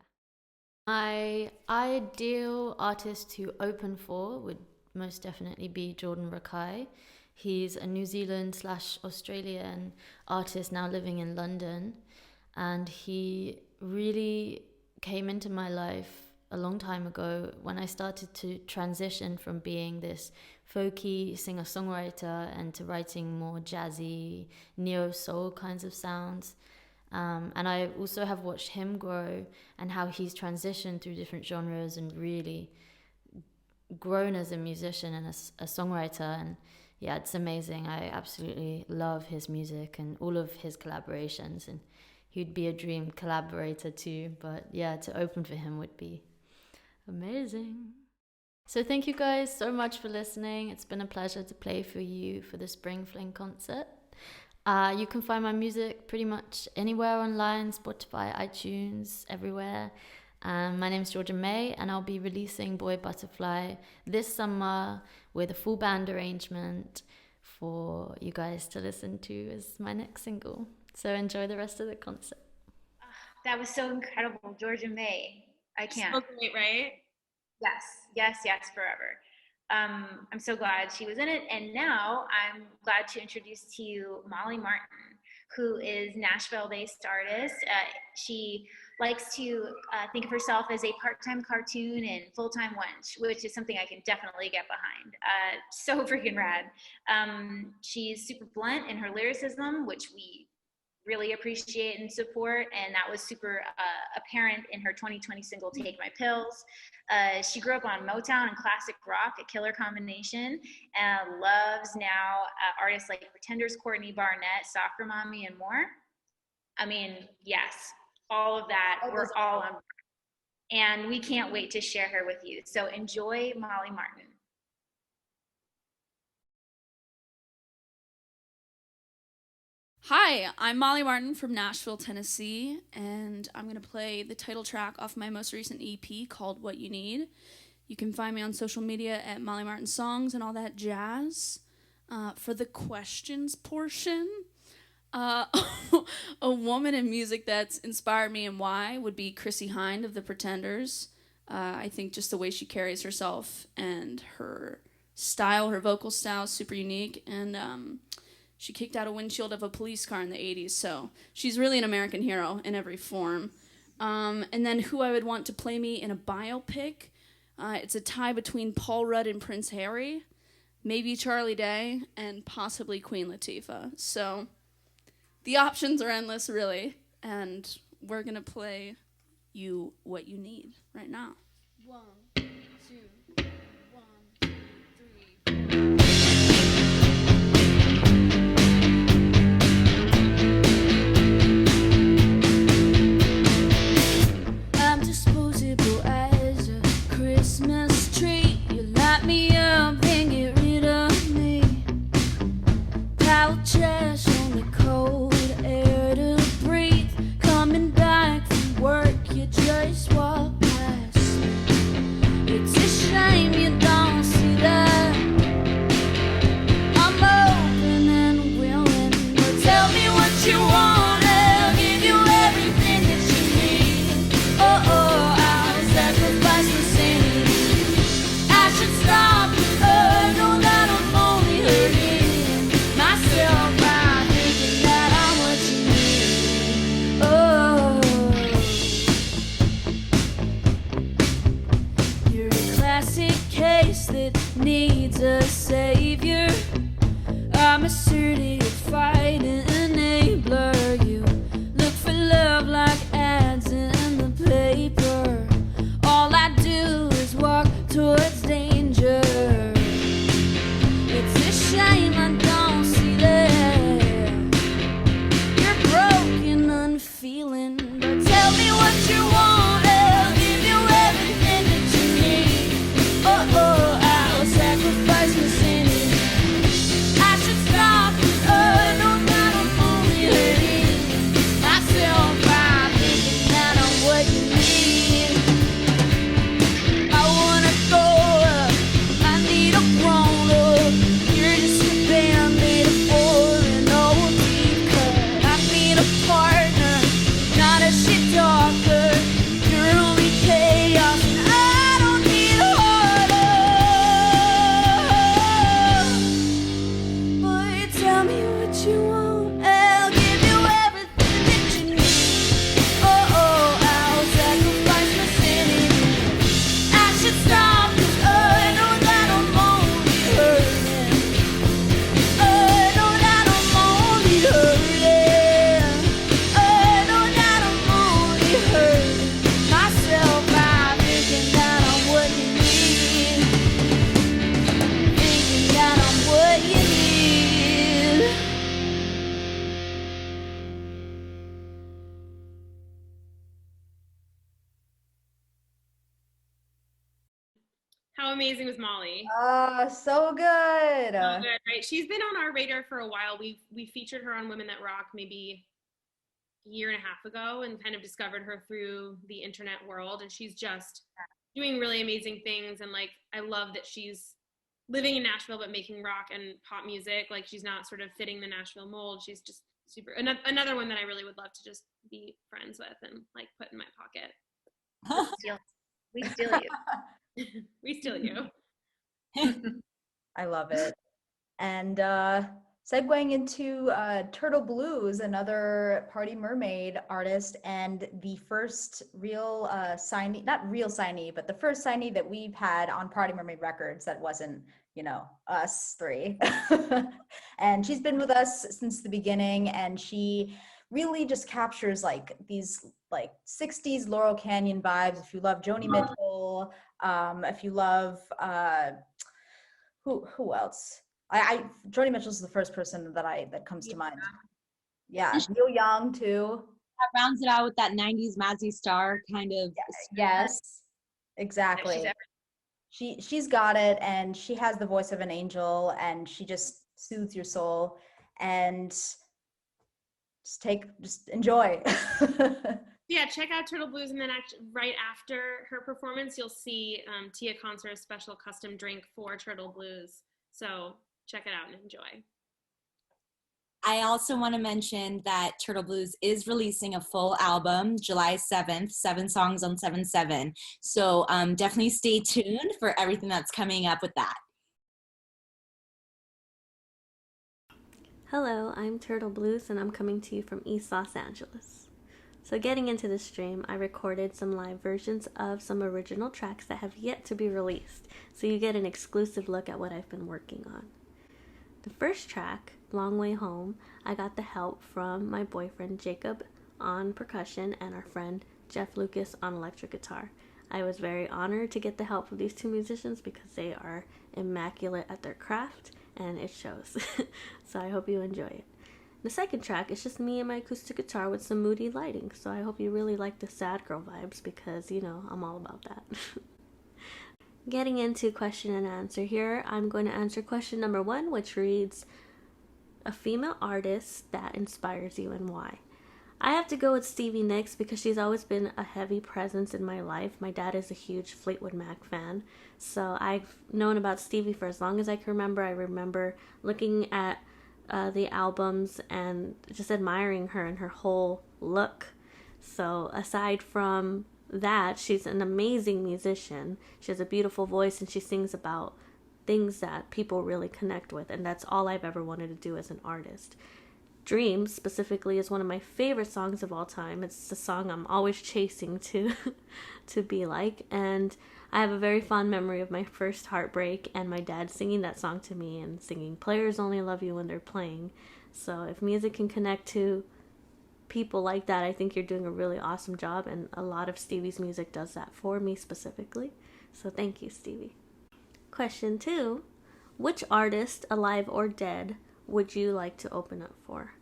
L: My ideal artist to open for would most definitely be Jordan Rakei. He's a New Zealand / Australian artist now living in London, and he really came into my life a long time ago when I started to transition from being this folky singer-songwriter and to writing more jazzy, neo-soul kinds of sounds. And I also have watched him grow and how he's transitioned through different genres and really grown as a musician and a songwriter. And yeah, it's amazing. I absolutely love his music and all of his collaborations, and he'd be a dream collaborator too. But yeah, to open for him would be amazing. So thank you guys so much for listening. It's been a pleasure to play for you for the Spring Fling concert. You can find my music pretty much anywhere online, Spotify, iTunes, everywhere. My name's Giorgia-May, and I'll be releasing Boy Butterfly this summer with a full band arrangement for you guys to listen to as my next single. So enjoy the rest of the concert.
C: That was so incredible, Giorgia-May. I can't.
A: So great, right?
C: Yes, forever. I'm so glad she was in it. And now I'm glad to introduce to you Molly Martin, who is Nashville-based artist. She likes to think of herself as a part-time cartoon and full-time wench, which is something I can definitely get behind. So freaking rad. She's super blunt in her lyricism, which we really appreciate and support, and that was super apparent in her 2020 single Take My Pills. She grew up on Motown and classic rock, a killer combination, and loves now artists like Pretenders, Courtney Barnett, Soccer Mommy, and more. I mean, yes, all of that, we're all on, and we can't wait to share her with you. So enjoy Molly Martin.
M: Hi, I'm Molly Martin from Nashville, Tennessee, and I'm going to play the title track off my most recent EP called What You Need. You can find me on social media at Molly Martin Songs and all that jazz. For the questions portion, a woman in music that's inspired me and why would be Chrissie Hynde of the Pretenders. I think just the way she carries herself and her style, her vocal style is super unique, and she kicked out a windshield of a police car in the 80s, so she's really an American hero in every form. And then who I would want to play me in a biopic, it's a tie between Paul Rudd and Prince Harry, maybe Charlie Day, and possibly Queen Latifah. So the options are endless, really, and we're going to play you What You Need right now. 1, 2, 1, 2, 3, 4. Christmas tree, you light me up, then get rid of me. Pile trash on the cold air to breathe. Coming back from work, you just walk past.
A: How amazing was Molly?
B: So good.
A: So good, right? She's been on our radar for a while. We featured her on Women That Rock maybe a year and a half ago and kind of discovered her through the internet world. And she's just doing really amazing things. And like, I love that she's living in Nashville, but making rock and pop music. Like, she's not sort of fitting the Nashville mold. She's just super, another one that I really would love to just be friends with and like put in my pocket.
C: We steal you.
A: We steal you.
B: I love it. And segueing into Turtle Blues, another Party Mermaid artist, and the first real signee, not real signee, but the first signee that we've had on Party Mermaid Records that wasn't, you know, us three. And she's been with us since the beginning, and she really just captures like these like 60s Laurel Canyon vibes. If you love Joni Mitchell, if you love who else? Joni Mitchell's the first person that comes to mind. Yeah, Neil Young too.
D: That rounds it out with that 90s Mazzy Star kind of.
B: Yes, exactly. She's got it, and she has the voice of an angel, and she just soothes your soul, and just enjoy.
A: Yeah, check out Turtle Blues, and then right after her performance, you'll see Tia Konsur's special custom drink for Turtle Blues. So check it out and enjoy.
D: I also want to mention that Turtle Blues is releasing a full album July 7th, 7 songs on 7/7. So definitely stay tuned for everything that's coming up with that.
N: Hello, I'm Turtle Blues, and I'm coming to you from East Los Angeles. So getting into the stream, I recorded some live versions of some original tracks that have yet to be released, so you get an exclusive look at what I've been working on. The first track, Long Way Home, I got the help from my boyfriend Jacob on percussion and our friend Jeff Lucas on electric guitar. I was very honored to get the help of these two musicians because they are immaculate at their craft, and it shows. So I hope you enjoy it. The second track is just me and my acoustic guitar with some moody lighting, so I hope you really like the sad girl vibes because, you know, I'm all about that. Getting into question and answer here, I'm going to answer question number 1, which reads, a female artist that inspires you and why? I have to go with Stevie Nicks because she's always been a heavy presence in my life. My dad is a huge Fleetwood Mac fan, so I've known about Stevie for as long as I can remember. I remember looking at the albums and just admiring her and her whole look. So aside from that, she's an amazing musician. She has a beautiful voice, and she sings about things that people really connect with, and that's all I've ever wanted to do as an artist. Dreams specifically is one of my favorite songs of all time. It's the song I'm always chasing to be like, and I have a very fond memory of my first heartbreak and my dad singing that song to me and singing Players Only Love You When They're Playing. So if music can connect to people like that, I think you're doing a really awesome job, and a lot of Stevie's music does that for me specifically. So thank you, Stevie. Question 2, which artist, alive or dead, would you like to open up for?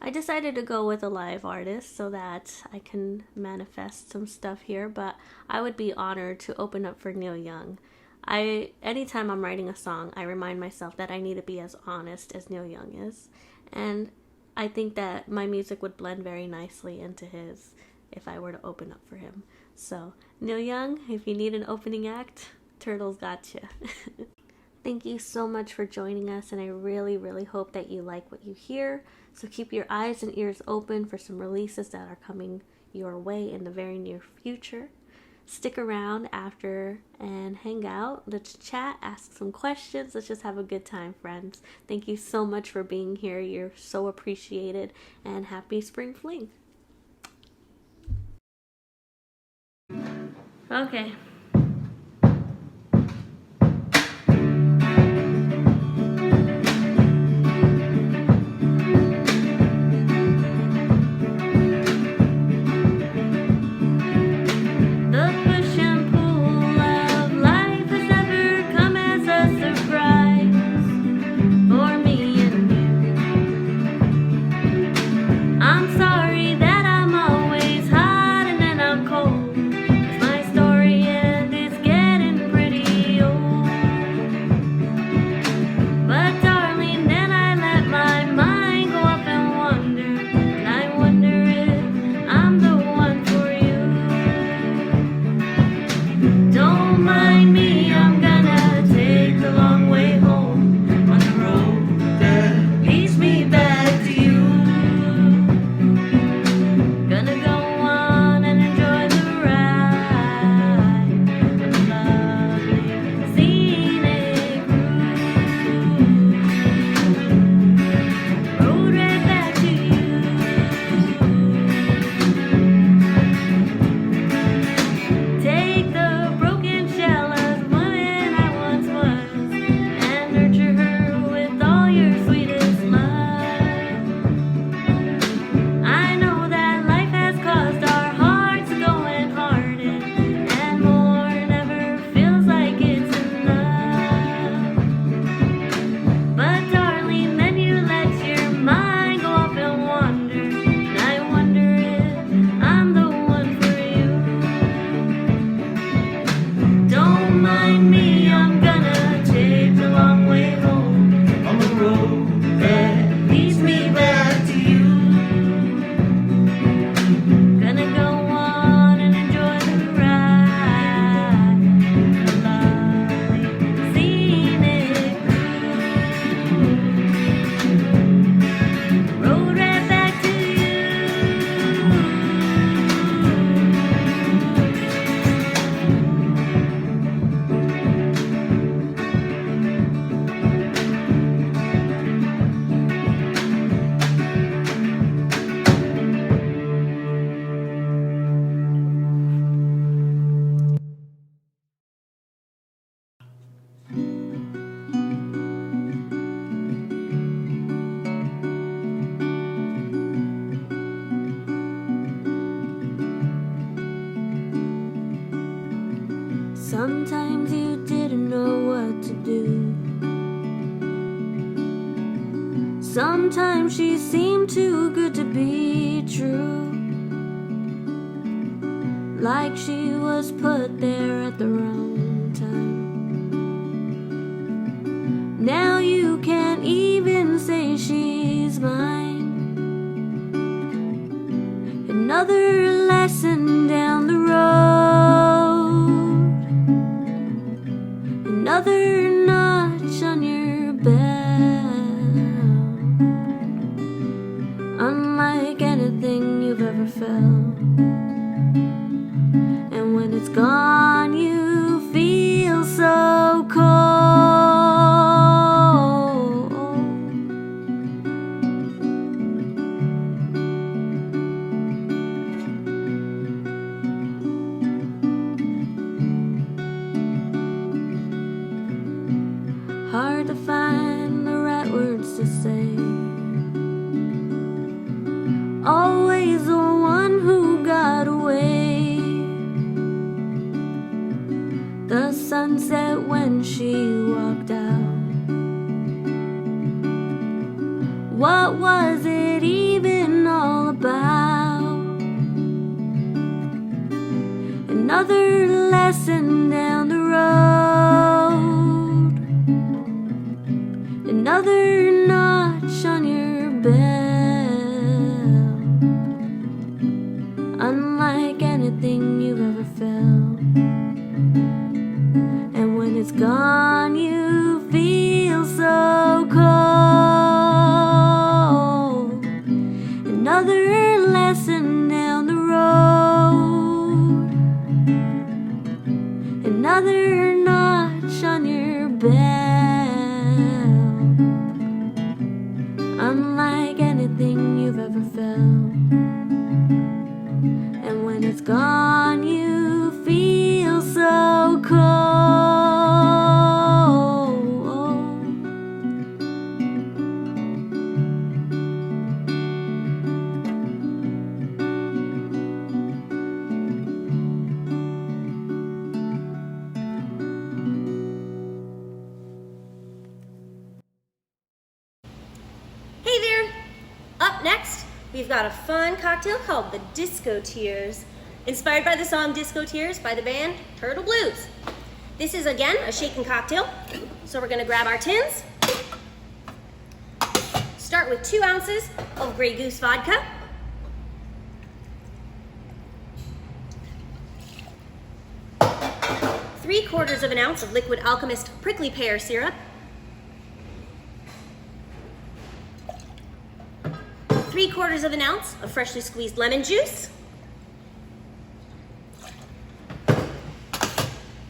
N: I decided to go with a live artist so that I can manifest some stuff here, but I would be honored to open up for Neil Young. Anytime I'm writing a song, I remind myself that I need to be as honest as Neil Young is, and I think that my music would blend very nicely into his if I were to open up for him. So, Neil Young, if you need an opening act, Turtle's got you. Thank you so much for joining us, and I really, really hope that you like what you hear. So keep your eyes and ears open for some releases that are coming your way in the very near future. Stick around after and hang out. Let's chat, ask some questions. Let's just have a good time, friends. Thank you so much for being here. You're so appreciated, and happy Spring Fling. Okay.
O: I'm sorry that I'm always hot and then I'm cold, 'cause my story is
H: Sometimes you didn't know what to do. Sometimes she seemed too good to be true, like she was put there at the wrong time. Now you can't even say she's mine. Another lesson down the road, another notch on your belt. Unlike anything you've ever felt. And when it's gone, you feel so cold. Hard to find the right words to say. Always the one who got away. The sunset when she walked out. What was it even all about? Another lesson down the road, another notch on your belt. Unlike anything you've ever felt. And when it's gone, you feel so cold. Another lesson down the road, another notch on your belt. Unlike anything you've ever felt. And when it's gone, you feel so cold.
E: Hey there! Up next, we've got a fun cocktail called the Disco Tears, inspired by the song Disco Tears by the band Turtle Blues. This is, again, a shaken cocktail, so we're gonna grab our tins, start with 2 ounces of Grey Goose vodka, three-quarters of an ounce of Liquid Alchemist prickly pear syrup, 3/4 of an ounce of freshly squeezed lemon juice,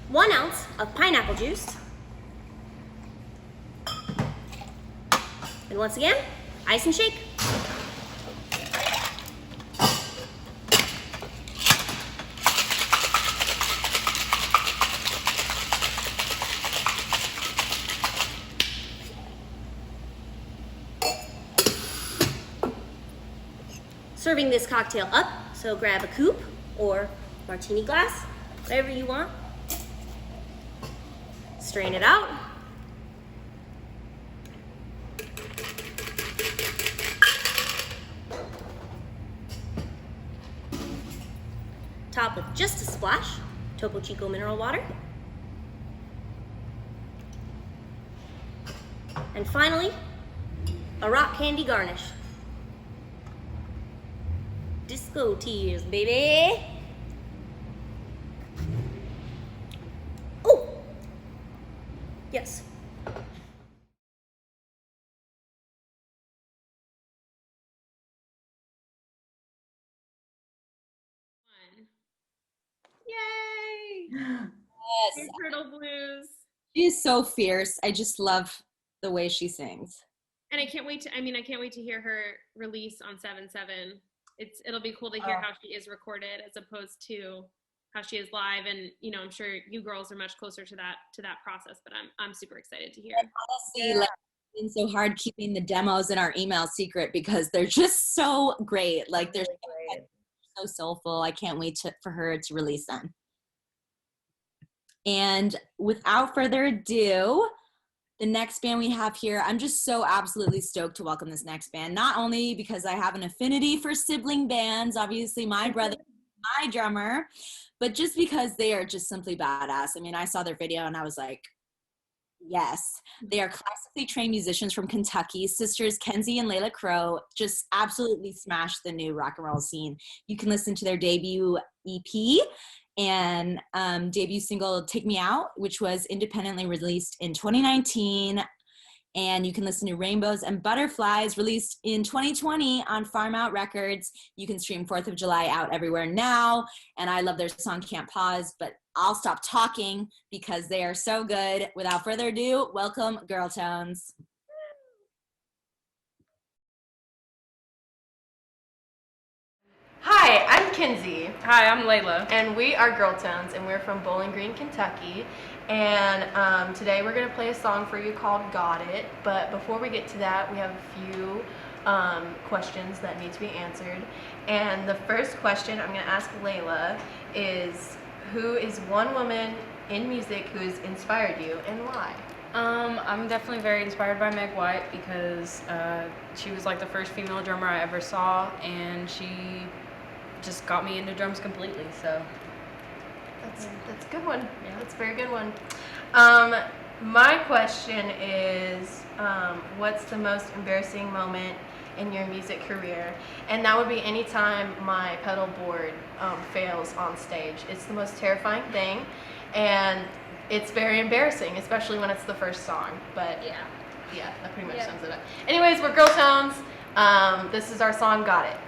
E: 1 ounce of pineapple juice, and once again, ice and shake. Serving this cocktail up, so grab a coupe or martini glass, whatever you want. Strain it out. Top with just a splash, Topo Chico mineral water. And finally, a rock candy garnish. Disco Tears, baby. Oh, yes.
A: Yay!
D: Yes.
A: Hey, Turtle Blues.
D: She is so fierce. I just love the way she sings.
A: And I can't wait to hear her release on 7/7. It'll be cool to hear how she is recorded as opposed to how she is live. And I'm sure you girls are much closer to that process, but I'm super excited to hear.
D: Honestly, like, it's been so hard keeping the demos in our email secret because they're just so great. Like they're so soulful. I can't wait for her to release them. And without further ado, the next band we have here, I'm just so absolutely stoked to welcome this next band, not only because I have an affinity for sibling bands, obviously my brother, my drummer, but just because they are just simply badass. I mean, I saw their video and I was like, yes. They are classically trained musicians from Kentucky. Sisters Kenzie and Layla Crow just absolutely smashed the new rock and roll scene. You can listen to their debut EP and debut single Take Me Out, which was independently released in 2019. And you can listen to Rainbows and Butterflies, released in 2020 on Farm Out Records. You can stream 4th of July out everywhere now. And I love their song Can't Pause, but I'll stop talking because they are so good. Without further ado, welcome Girl Tones.
O: Hi, I'm Kinsey. Hi, I'm Layla. And we are Girl Tones, and we're from Bowling Green, Kentucky. And today we're going to play a song for you called Got It. But before we get to that, we have a few questions that need to be answered. And the first question I'm going to ask Layla is, who is one woman in music who has inspired you and why?
P: I'm definitely very inspired by Meg White because she was like the first female drummer I ever saw, and she just got me into drums completely. So
O: that's a good one. Yeah, that's a very good one. My question is, what's the most embarrassing moment in your music career? And that would be anytime my pedal board fails on stage. It's the most terrifying thing, and it's very embarrassing, especially when it's the first song. But yeah, that pretty much sums it up. Anyways, we're Girl Tones. This is our song, Got It.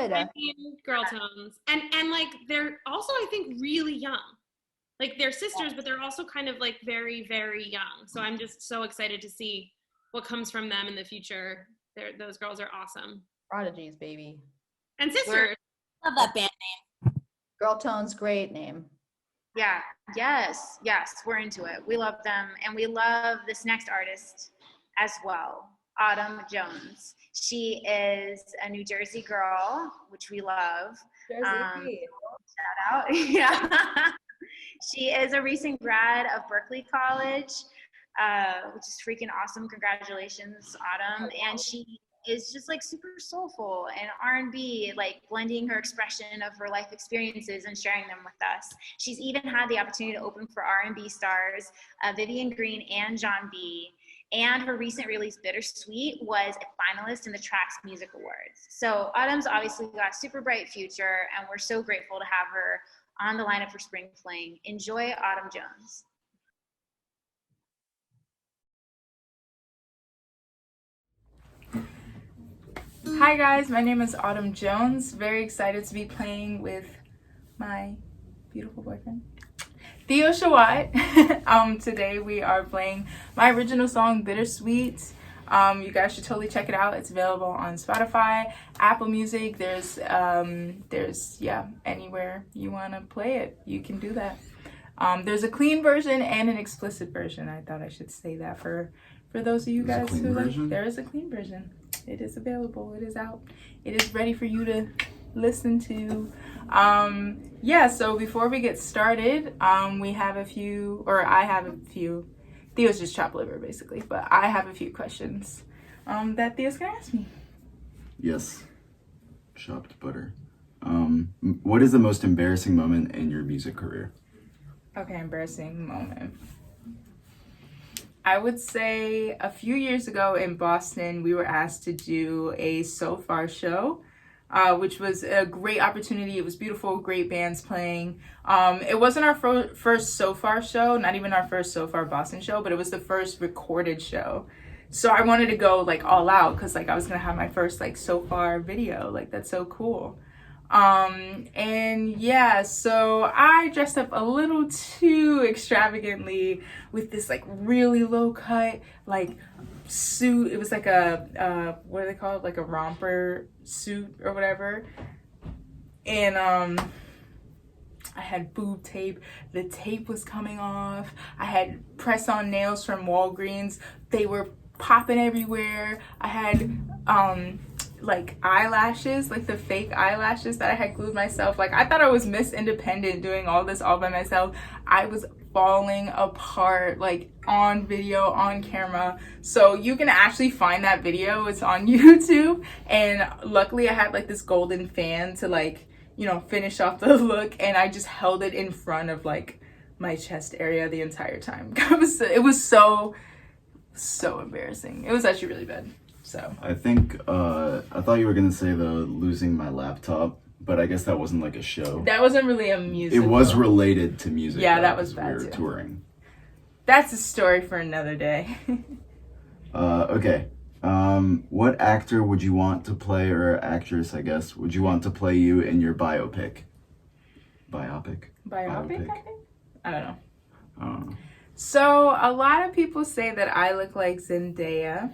B: good.
A: Girl tones. And like they're also, I think, really young. Like they're sisters, but they're also kind of like very, very young. So I'm just so excited to see what comes from them in the future. Those girls are awesome.
B: Prodigies, baby.
A: And sisters.
D: Love that band name.
B: Girl Tones, great name.
C: Yeah, yes, we're into it. We love them, and we love this next artist as well, Autumn Jones. She is a New Jersey girl, which we love. Shout out. Yeah. She is a recent grad of Berkeley College, which is freaking awesome. Congratulations, Autumn. And she is just like super soulful and R&B, like blending her expression of her life experiences and sharing them with us. She's even had the opportunity to open for R&B stars Vivian Green and John B. And her recent release, Bittersweet, was a finalist in the Trax Music Awards. So Autumn's obviously got a super bright future, and we're so grateful to have her on the lineup for Spring Fling. Enjoy Autumn Jones.
G: Hi guys, my name is Autumn Jones. Very excited to be playing with my beautiful boyfriend, Theo Shawat. Today we are playing my original song, Bittersweet. You guys should totally check it out. It's available on Spotify, Apple Music. There's anywhere you want to play it, you can do that. There's a clean version and an explicit version. I thought I should say that for those of you guys who like. There is a clean version. It is available. It is out. It is ready for you to listen to. So before we get started, I have a few. Theo's just chopped liver, basically, but I have a few questions that Theo's gonna ask me.
Q: Yes, chopped butter. What is the most embarrassing moment in your music career?
G: Okay, embarrassing moment. I would say a few years ago in Boston, we were asked to do a So Far show, which was a great opportunity. It was beautiful, great bands playing. It wasn't our first So Far show, not even our first So Far Boston show, but it was the first recorded show. So I wanted to go like all out because like I was gonna have my first like So Far video. Like that's so cool. So I dressed up a little too extravagantly with this like really low cut like suit. It was like a what do they call it, like a romper suit or whatever, and I had boob tape. The tape was coming off. I had press-on nails from Walgreens. They were popping everywhere. I had like eyelashes, like the fake eyelashes that I had glued myself. Like I thought I was Miss Independent doing all this all by myself. I was falling apart, like on video, on camera. So you can actually find that video. It's on YouTube. And luckily I had like this golden fan to like, you know, finish off the look. And I just held it in front of like my chest area the entire time. It was so embarrassing. It was actually really bad. So
Q: I think I thought you were gonna say the losing my laptop, but I guess that wasn't like a show.
G: That wasn't really a music.
Q: It was related to music.
G: Yeah, that was bad too.
Q: Touring.
G: That's a story for another day.
Q: Okay. What actor would you want to play, or actress, I guess, would you want to play you in your biopic? Biopic?
G: I think? I don't know. So a lot of people say that I look like Zendaya,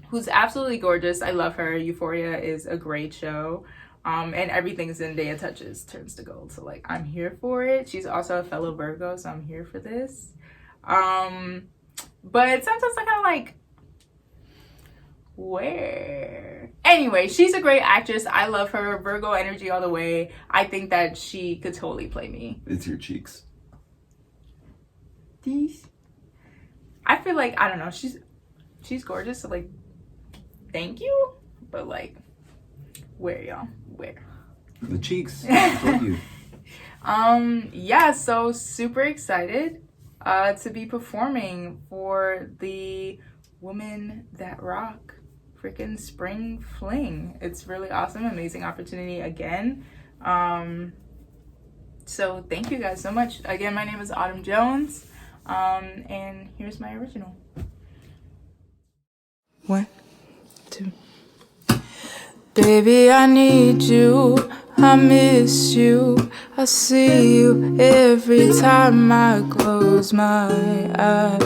G: who's absolutely gorgeous. I love her. Euphoria is a great show. And everything Zendaya touches turns to gold. So like, I'm here for it. She's also a fellow Virgo, so I'm here for this. But sometimes I kind of like, where? Anyway, she's a great actress. I love her. Virgo energy all the way. I think that she could totally play me.
Q: It's your cheeks.
G: These? I feel like, I don't know, she's gorgeous, so like, thank you, but like, where, y'all? Where?
Q: The cheeks. I told you.
G: So super excited to be performing for the Women That Rock freaking Spring Fling. It's really awesome, amazing opportunity again. So thank you guys so much. Again, my name is Autumn Jones, and here's my original.
R: 1, 2.
H: Baby, I need you, I miss you, I see you every time I close my eyes.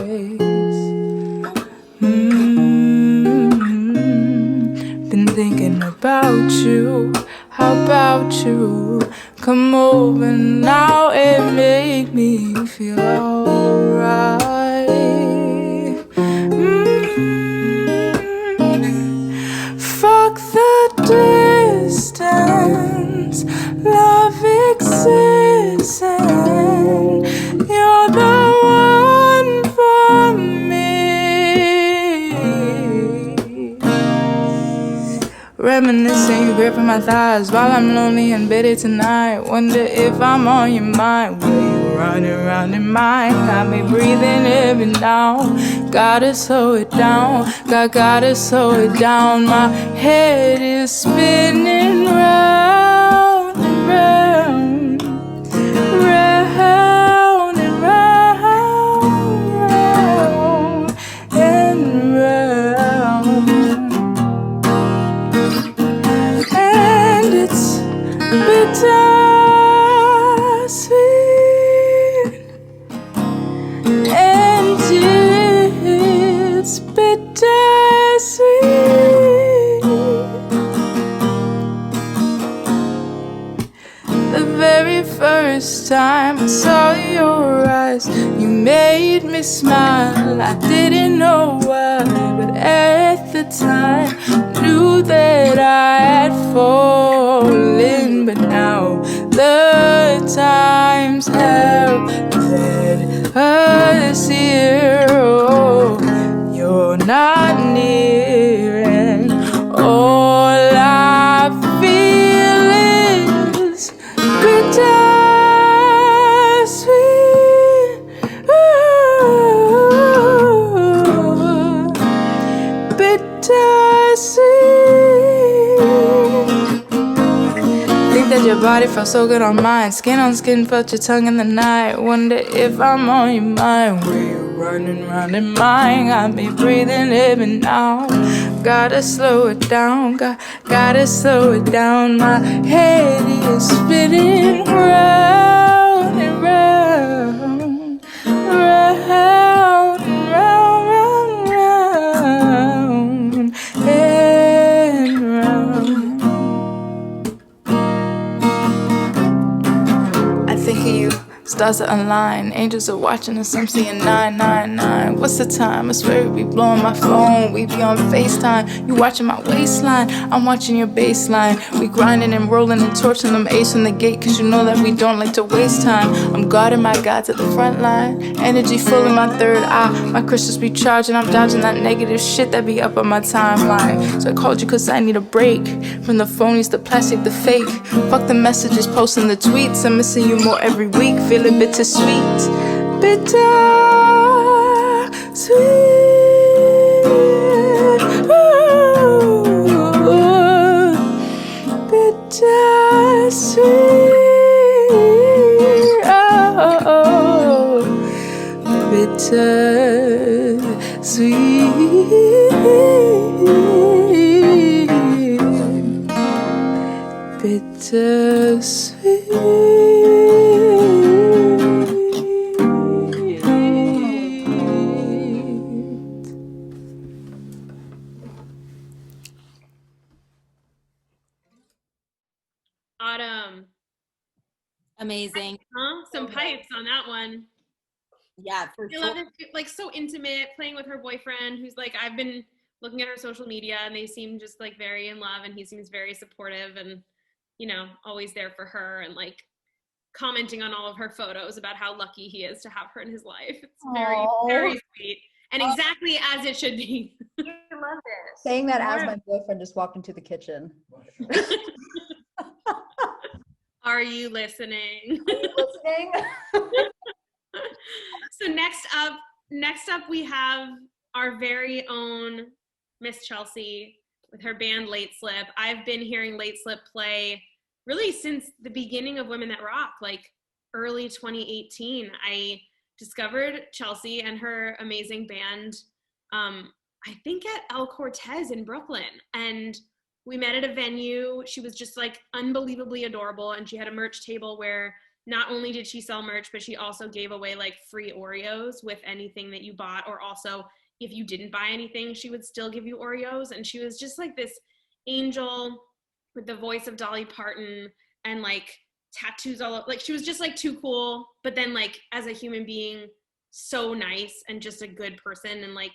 H: Been thinking about you, how about you? Come over now and make me feel alright. Fuck the distance, love exists, and you're the one for me. Reminiscing, you gripping my thighs while I'm lonely and bitter tonight. Wonder if I'm on your mind. Where you running around in mine? Got me breathing heavy now. Gotta slow it down. Gotta slow it down. My head is spinning round and round, round and round, round and round. And it's bittersweet, and it's bittersweet. The very first time I saw your eyes, you made me smile. I didn't know why, but at the time knew that I had fallen. But now the times have led us here. Oh, you're not near, and all I feel is bittersweet. Ooh, bittersweet. Think that your body felt so good on mine. Skin on skin, felt your tongue in the night. Wonder if I'm on your mind. Where you running round in mine? Got me breathing heavy now. Gotta slow it down. Gotta slow it down. My head is spinning round and round, round and round, round, round and round. I think of you, stars are aligned, angels are watching us, I'm seeing 999. What's the time? I swear we be blowing my phone, we be on FaceTime. You watching my waistline, I'm watching your baseline. We grinding and rolling and torching them ace from the gate, cause you know that we don't like to waste time. I'm guarding my God to the front line, energy full in my third eye. My crystals be charging, I'm dodging that negative shit that be up on my timeline. So I called you cause I need a break from the phonies, the plastic, the fake. Fuck the messages, posting the tweets. I'm missing you more every week, feeling bittersweet. Bittersweet. Ooh, bittersweet. Oh, bittersweet. Bittersweet.
A: Autumn.
D: Amazing.
A: Huh? Some pipes on that one.
D: Yeah, for
A: I
D: sure.
A: love it. Like so intimate, playing with her boyfriend, who's like, I've been looking at her social media, and they seem just like very in love, and he seems very supportive, and you know, always there for her, and like commenting on all of her photos about how lucky he is to have her in his life. It's very,
B: Aww.
A: very sweet, and exactly as it should be.
C: You love this.
B: Saying that as my boyfriend just walked into the kitchen.
A: Are you listening?
B: Are you listening?
A: So next up we have our very own Miss Chelsea with her band Late Slip. I've been hearing Late Slip play really since the beginning of Women That Rock, like early 2018. I discovered Chelsea and her amazing band, I think at El Cortez in Brooklyn. And We met at a venue. She was just like unbelievably adorable. And she had a merch table where not only did she sell merch, but she also gave away like free Oreos with anything that you bought. Or also if you didn't buy anything, she would still give you Oreos. And she was just like this angel with the voice of Dolly Parton and like tattoos all over. Like she was just like too cool. But then like as a human being, so nice and just a good person and like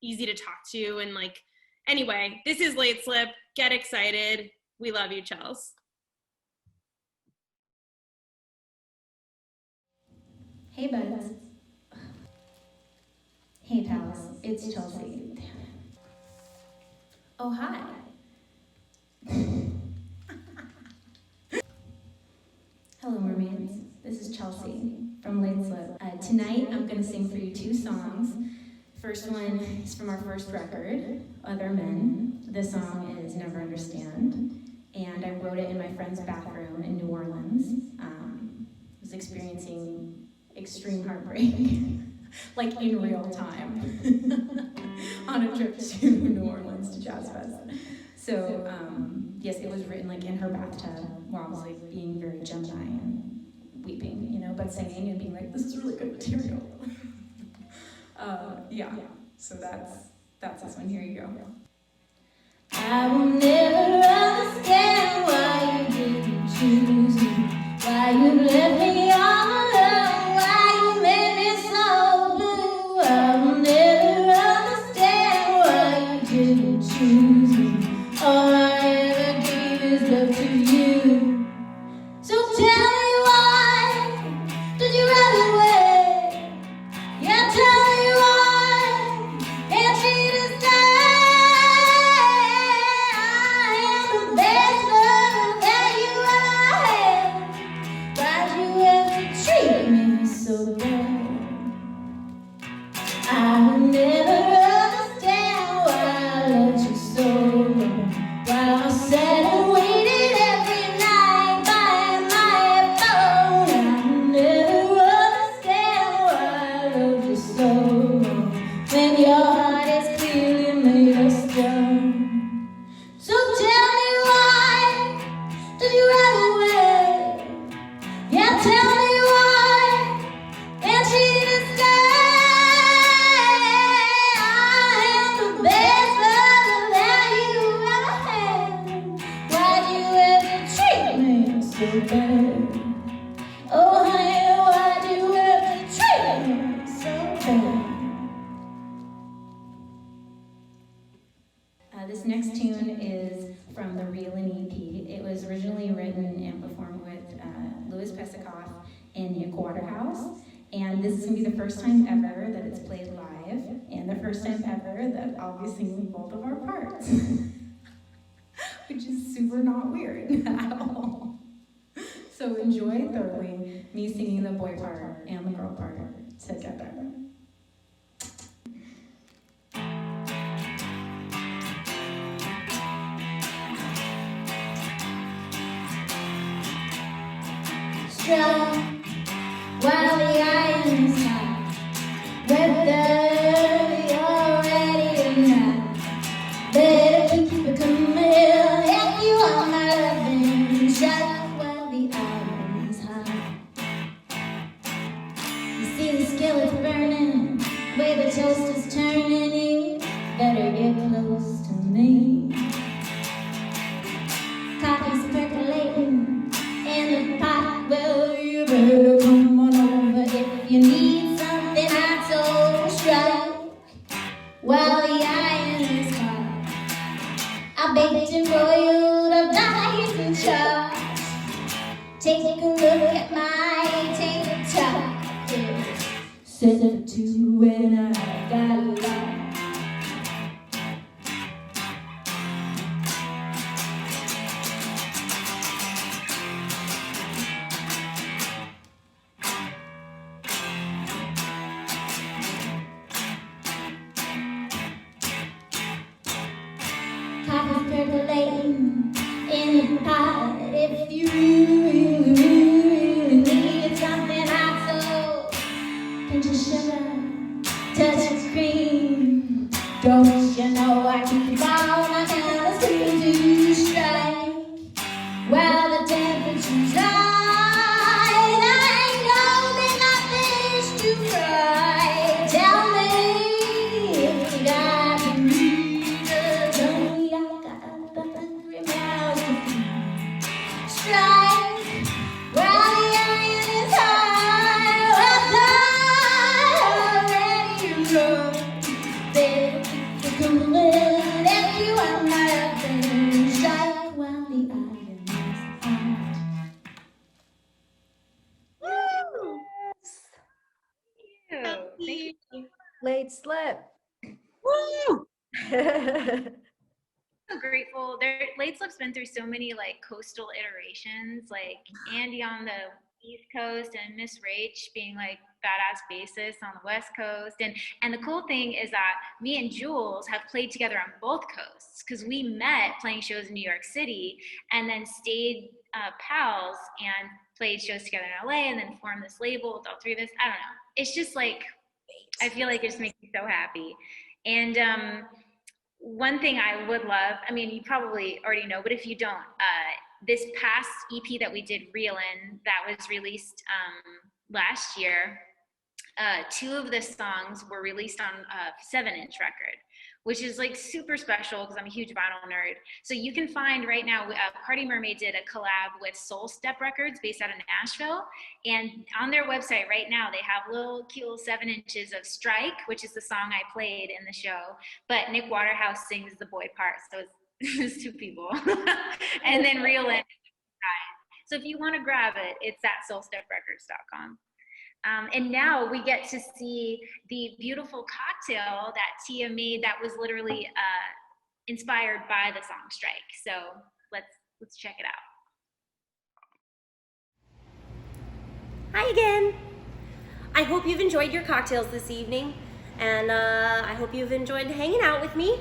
A: easy to talk to. And like, anyway, this is Late Slip. Get excited. We love you, Chels.
R: Hey, buds. Hey, pals. It's Chelsea. Oh, hi. Hello, mermaids. This is Chelsea from Late Slip. Tonight, I'm going to sing for you 2 songs. First one is from our first record, Other Men. This song is Never Understand, and I wrote it in my friend's bathroom in New Orleans. I was experiencing extreme heartbreak, like in real time, on a trip to New Orleans to Jazz Fest. So, yes, it was written like in her bathtub while I was like being very Gemini and weeping, you know, but singing and being like, this is really good material. So that's this one. Here you go. I will never understand why you didn't choose me, why you left me all alone, why you made me so blue. I will never understand why you didn't choose me. All I ever gave is love to you. So tell me why did you run away? Yeah, tell me why. And she just died. I am the best love that you ever had. Why'd you ever treat me so bad? I will never understand why I let you so long. Why I sat and waited every night by my phone. I will never understand why I loved you so long, when your heart is clearly made of stone. So tell me why did you run away? Yeah, tell me why. And she just died. I am the best love that you ever had. Why'd you ever treat me so bad? Oh honey, why'd you ever treat me so bad? This next tune is from the Reelin' EP. It was originally written and performed with Louis Pesikoff in Equator House. And this is going to be the first time ever that it's played live, and the first time ever that I'll be singing both of our parts, which is super not weird at all. So enjoy thoroughly me singing the boy part and the girl part together. Strong while the iron is hot, whether you're ready or not. Better keep it coming if you want my loving shot while the iron is hot. You see the skillet's burning, way the toast is turning. You better get close to me. Coffee's percolating in the pot. Well, you better come on over if you need something hot. So strike while the iron is hot. I baked and broiled a dice and chopped. Take a look at my tabletop. It's set for 2 and I got a lot. Coffee's percolating in the pot. If you really need something hot, so pinch of sugar, touch of cream. Don't you know I keep all my kind of squeeze
A: Yay.
B: Late slip.
D: Woo!
C: So grateful. Late Slip's been through so many like coastal iterations, like Andy on the East Coast and Miss Rach being like badass bassists on the West Coast. And the cool thing is that me and Julez have played together on both coasts because we met playing shows in New York City and then stayed pals and played shows together in LA and then formed this label with all three of us. I don't know. It's just like, I feel like it just makes me so happy. And one thing I would love, I mean, you probably already know, but if you don't, this past EP that we did, Reelin', that was released last year, 2 of the songs were released on a 7-inch record, which is like super special because I'm a huge vinyl nerd. So you can find right now, Party Mermaid did a collab with Soul Step Records based out of Nashville. And on their website right now, they have cute little 7 inches of Strike, which is the song I played in the show. But Nick Waterhouse sings the boy part. So it's 2 people. And then Reelin'. So if you want to grab it, it's at soulsteprecords.com. And now we get to see the beautiful cocktail that Tia made that was literally inspired by the song Strike. So let's check it out.
E: Hi again. I hope you've enjoyed your cocktails this evening, and I hope you've enjoyed hanging out with me.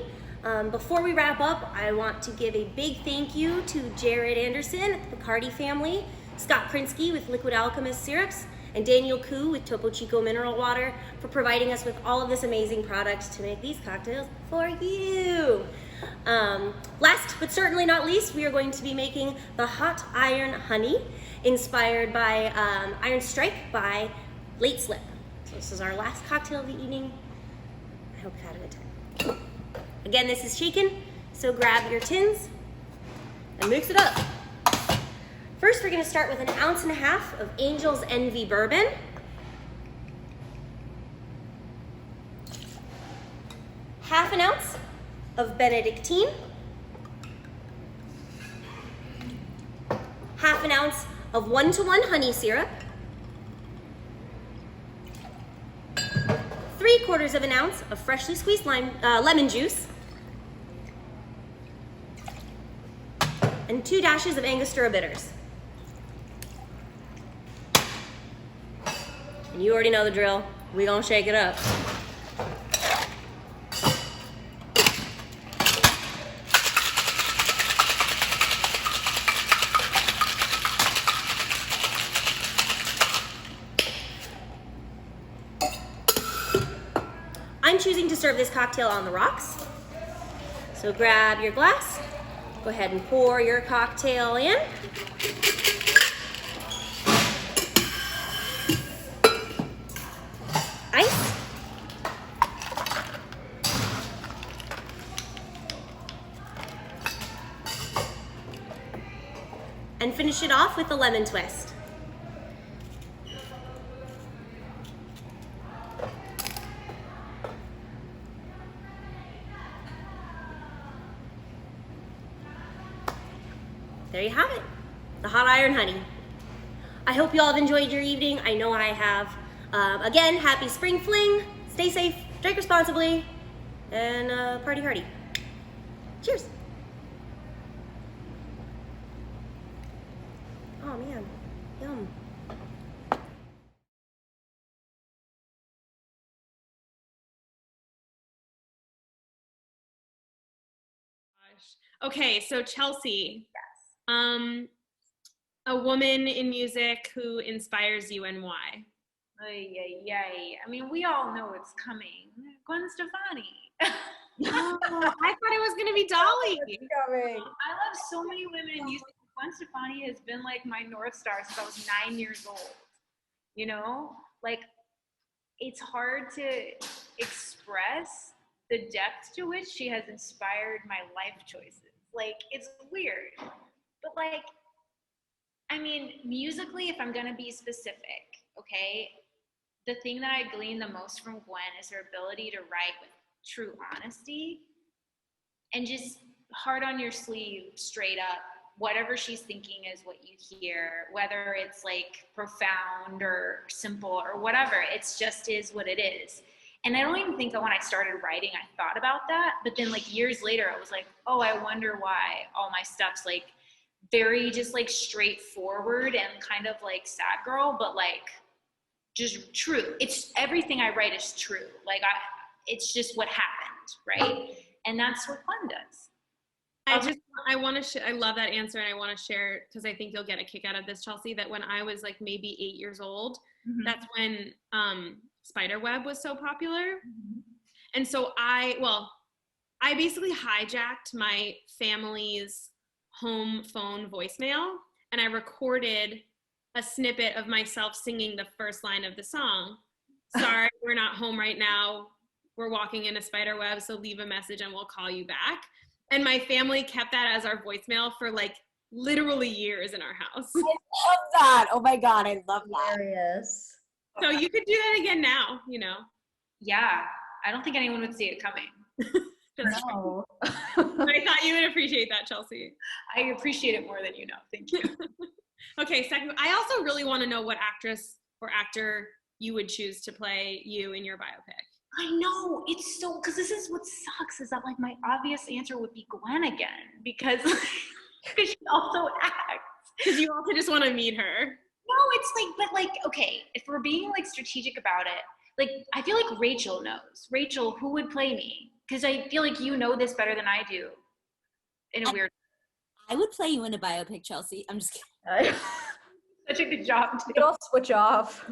E: Before we wrap up, I want to give a big thank you to Jared Anderson at the Bacardi family, Scott Krinsky with Liquid Alchemist Syrups, and Daniel Koo with Topo Chico Mineral Water for providing us with all of this amazing product to make these cocktails for you. Last but certainly not least, we are going to be making the Hot Iron Honey, inspired by Iron Strike by Late Slip. So this is our last cocktail of the evening. I hope you had a good time. Again, this is shaken, so grab your tins and mix it up. First, we're gonna start with 1.5 ounces of Angel's Envy bourbon. Half an ounce of Benedictine. Half an ounce of 1-to-1 honey syrup. 3/4 of an ounce of freshly squeezed lemon juice. And 2 dashes of Angostura bitters. And you already know the drill. We gonna shake it up. I'm choosing to serve this cocktail on the rocks. So grab your glass, go ahead and pour your cocktail in. Ice. And finish it off with a lemon twist. There you have it, the Hot Iron Honey. I hope you all have enjoyed your evening. I know I have. Again, happy spring fling. Stay safe, drink responsibly, and party hardy. Cheers. Oh man, yum.
A: Okay, so Chelsea. Yes. A woman in music who inspires you and why?
K: I mean, we all know it's coming. Gwen Stefani.
A: No, I thought it was gonna be Dolly.
K: I love so many women in music. Gwen Stefani has been like my North Star since I was 9 years old. You know, like it's hard to express the depth to which she has inspired my life choices. Like it's weird, but like, I mean, musically, if I'm gonna be specific, okay, the thing that I glean the most from Gwen is her ability to write with true honesty and just heart on your sleeve, straight up,
C: whatever she's thinking is what you hear, whether it's like profound or simple or whatever. It's just is what it is. And I don't even think that when I started writing, I thought about that. But then like years later, I was like, oh, I wonder why all my stuff's like very just like straightforward and kind of like sad girl, but like just true. It's everything I write is true. Like it's just what happened, right? And that's what fun does.
A: I love that answer, and I want to share, because I think you'll get a kick out of this, Chelsea, that when I was like maybe 8 years old, that's when Spiderweb was so popular. And so I basically hijacked my family's home phone voicemail, and I recorded a snippet of myself singing the first line of the song. Sorry, we're not home right now. We're walking in a spider web, so leave a message and we'll call you back. And my family kept that as our voicemail for like literally years in our house.
D: I love that. Oh my God, I love that.
B: Hilarious.
A: So you could do that again now, you know.
C: Yeah, I don't think anyone would see it coming.
B: No.
A: I thought you would appreciate that, Chelsea.
C: I appreciate it more than you know. Thank you.
A: Okay, second, I also really want to know what actress or actor you would choose to play you in your biopic.
C: I know, it's so, because this is what sucks, is that like my obvious answer would be Gwen again, because she also acts.
A: Because you also just want to meet her.
C: No, it's like, but like, okay, if we're being like strategic about it, like I feel like Rachel knows. Rachel, who would play me? Because I feel like you know this better than I do. In a weird.
D: I would play you in a biopic, Chelsea. I'm just kidding.
C: Such a good job.
B: They all switch off.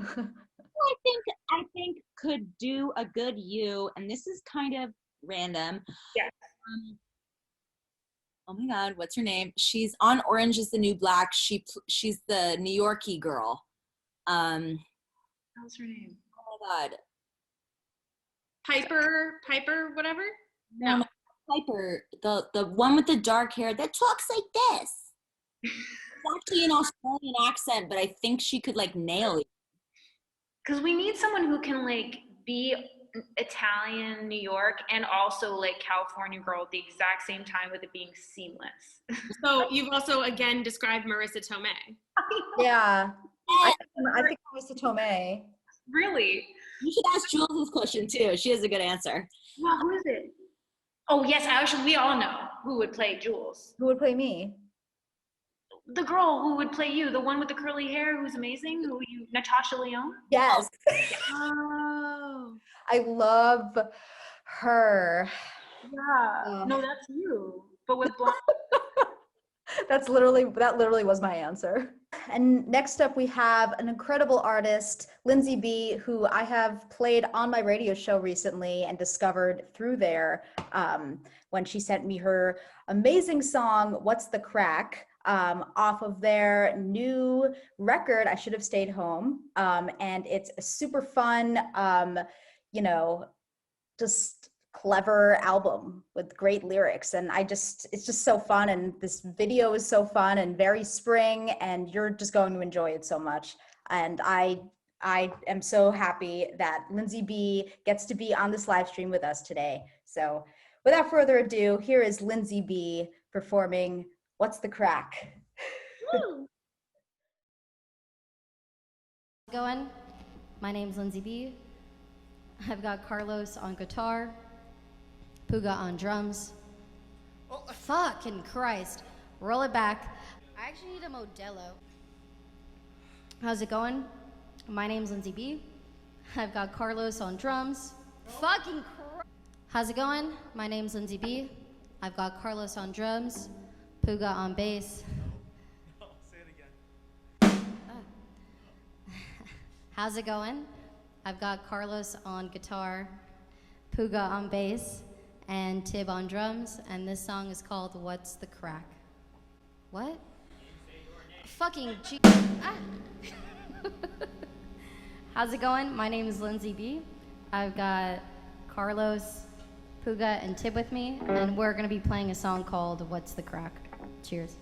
D: I think could do a good you, and this is kind of random.
C: Yeah.
D: Oh my God, what's her name? She's on Orange is the New Black. She's the New Yorkie girl.
C: What's her name?
D: Oh my God.
A: Piper, whatever?
D: No. Piper, the one with the dark hair that talks like this. It's actually an Australian accent, but I think she could like nail it.
C: Because we need someone who can like be Italian, New York, and also like California girl at the exact same time with it being seamless.
A: So you've also again described Marissa Tomei.
B: Yeah. I think Marissa Tomei.
C: Really?
D: You should ask Jules this question too. She has a good answer.
C: Well, who is it? Oh yes, actually we all know who would play Jules.
B: Who would play me?
C: The girl who would play you, the one with the curly hair who's amazing, Natasha Lyonne?
B: Yes.
A: Oh.
B: I love her.
C: Yeah. No, that's you. But with blonde.
B: That literally was my answer. And next up we have an incredible artist, Lindsay B, who I have played on my radio show recently and discovered through there when she sent me her amazing song, What's the Crack? Off of their new record, I Should Have Stayed Home. And it's a super fun, just clever album with great lyrics. And it's just so fun. And this video is so fun and very spring, and you're just going to enjoy it so much. And I am so happy that Lindsay B gets to be on this live stream with us today. So without further ado, here is Lindsay B performing What's the Crack?
S: Going. My name's Lindsay B. I've got Carlos on guitar, Puga on drums. Fucking Christ. Roll it back. I actually need a Modelo. How's it going? My name's Lindsay B. I've got Carlos on drums. Fucking Christ. How's it going? My name's Lindsay B. I've got Carlos on drums, Puga on bass.
I: No, say it again.
S: How's it going? I've got Carlos on guitar, Puga on bass, and Tib on drums, and this song is called What's the Crack? What? Fucking G. Ah. How's it going? My name is Lindsay B. I've got Carlos, Puga, and Tib with me, and we're gonna be playing a song called What's the Crack? Cheers.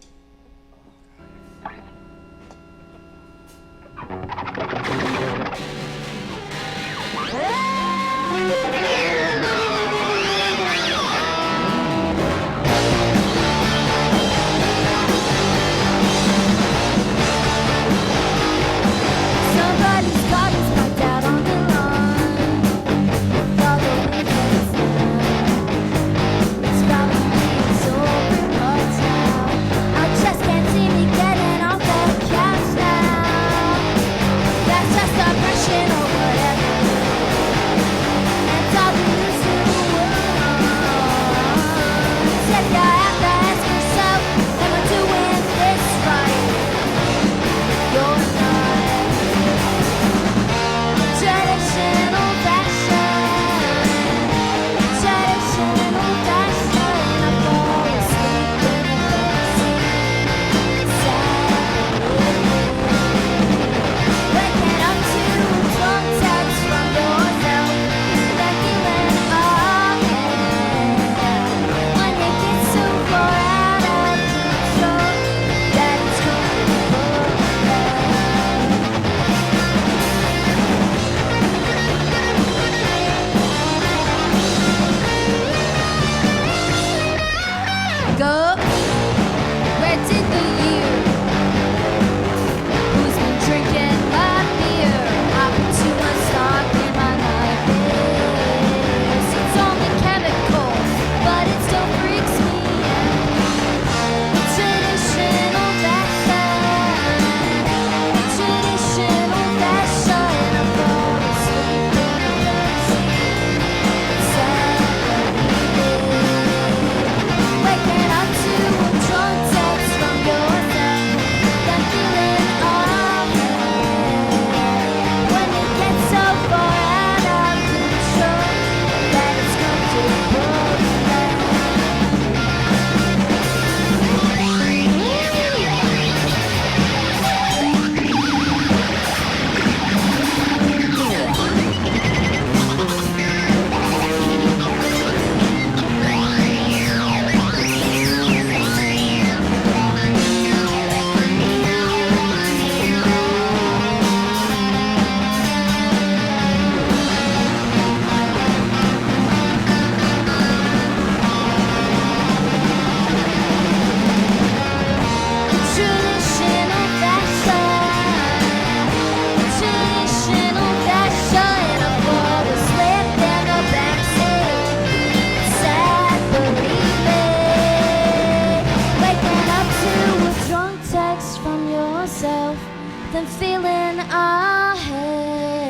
R: ahead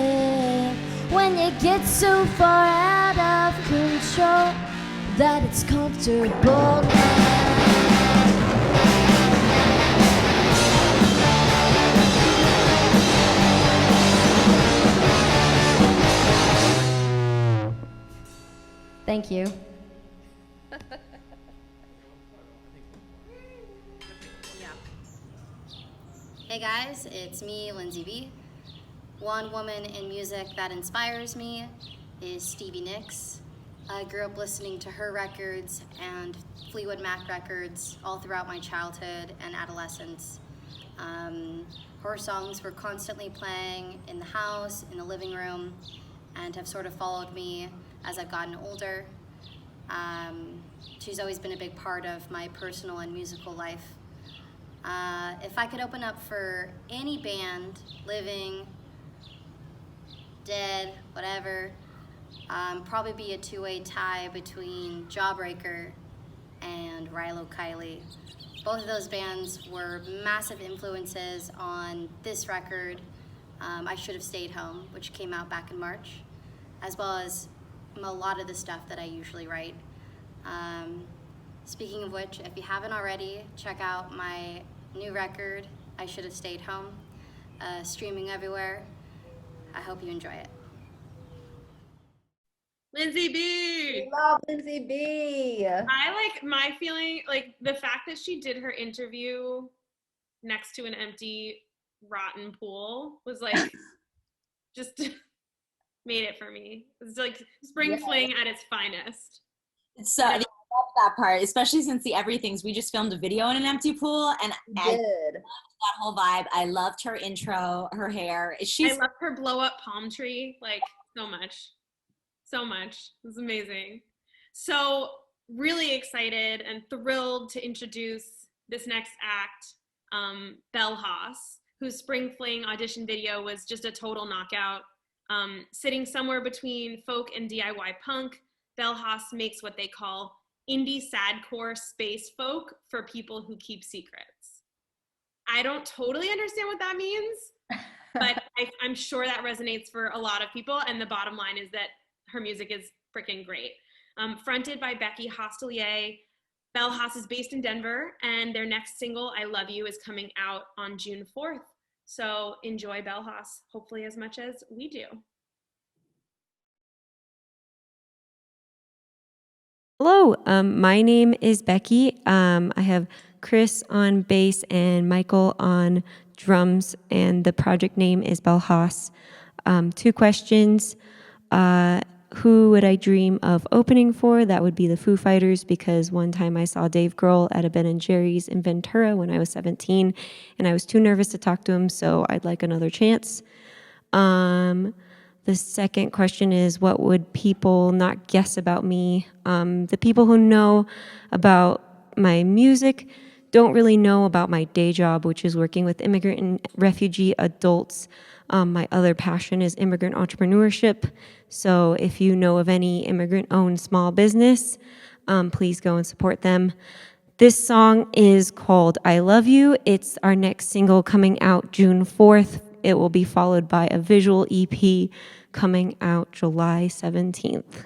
R: when you get so far out of control that it's comfortable
S: Thank you. Hey guys, it's me, Lindsay B. One woman in music that inspires me is Stevie Nicks. I grew up listening to her records and Fleetwood Mac records all throughout my childhood and adolescence. Her songs were constantly playing in the house, in the living room, and have sort of followed me as I've gotten older. She's always been a big part of my personal and musical life. If I could open up for any band, living, dead, whatever, probably be a two-way tie between Jawbreaker and Rilo Kiley. Both of those bands were massive influences on this record, I Should Have Stayed Home, which came out back in March, as well as a lot of the stuff that I usually write. Speaking of which, if you haven't already, check out my new record, I Should Have Stayed Home, streaming everywhere. I hope you enjoy it.
A: Lindsay B.
B: Love Lindsay B.
A: My feeling, like the fact that she did her interview next to an empty, rotten pool was like, just made it for me. It's like spring fling at its finest.
D: So I love that part, especially since the Everythings, we just filmed a video in an empty pool, and I loved that whole vibe. I loved her intro, her hair.
A: I loved her blow up palm tree, like so much. It was amazing. So really excited and thrilled to introduce this next act, Bellhoss, whose Spring Fling audition video was just a total knockout. Sitting somewhere between folk and DIY punk, Bellhoss makes what they call indie sadcore space folk for people who keep secrets. I don't totally understand what that means, but I'm sure that resonates for a lot of people, and the bottom line is that her music is freaking great. Fronted by Becky Hostelier, Bellhoss is based in Denver, and their next single, I Love You, is coming out on June 4th. So enjoy Bellhoss, hopefully as much as we do.
T: Hello, my name is Becky. I have Chris on bass and Michael on drums, and the project name is Bellhoss. 2 questions. Who would I dream of opening for? That would be the Foo Fighters, because one time I saw Dave Grohl at a Ben & Jerry's in Ventura when I was 17, and I was too nervous to talk to him, so I'd like another chance. The second question is, what would people not guess about me? The people who know about my music don't really know about my day job, which is working with immigrant and refugee adults. My other passion is immigrant entrepreneurship. So if you know of any immigrant-owned small business, please go and support them. This song is called I Love You. It's our next single coming out June 4th. It will be followed by a visual EP coming out July 17th.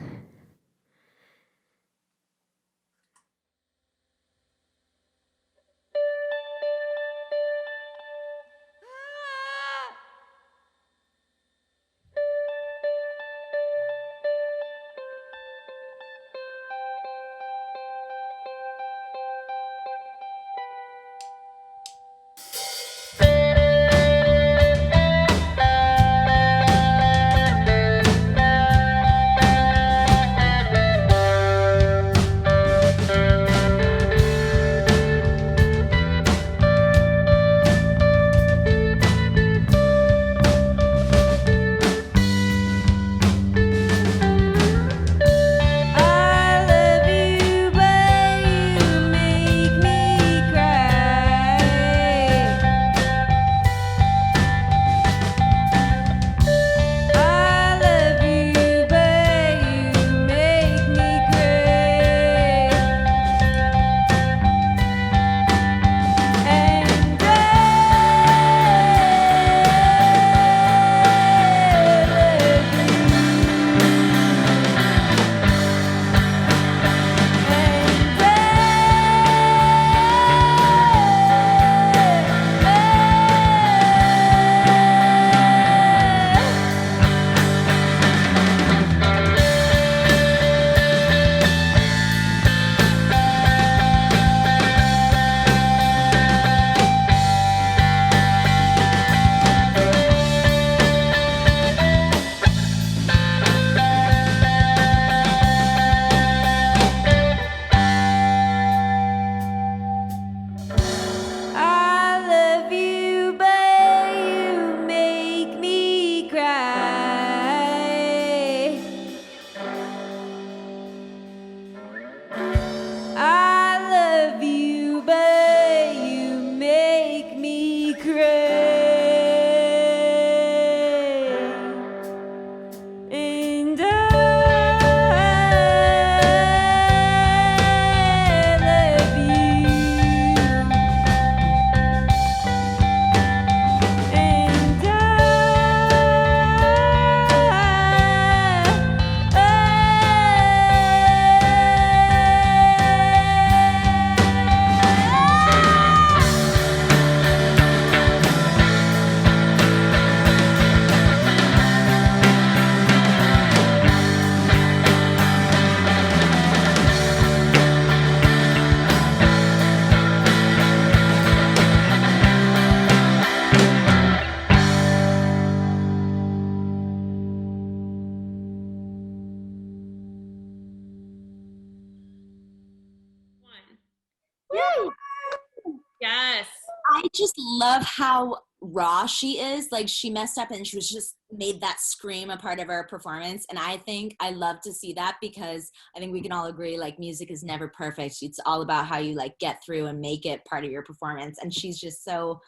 D: just love how raw she is. Like, she messed up and she was just made that scream a part of her performance. And I think I love to see that, because I think we can all agree, like, music is never perfect. It's all about how you like get through and make it part of your performance. And she's just so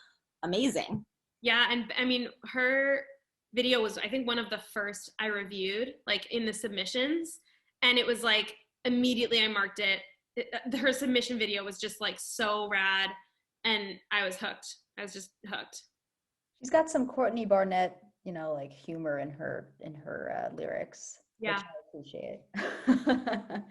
D: amazing.
A: Yeah, and I mean, her video was, I think, one of the first I reviewed, like, in the submissions. And it was like, immediately I marked it. Her submission video was just like so rad, and I was hooked. I was just hooked.
B: She's got some Courtney Barnett, like humor in her lyrics.
A: Yeah,
B: which I appreciate.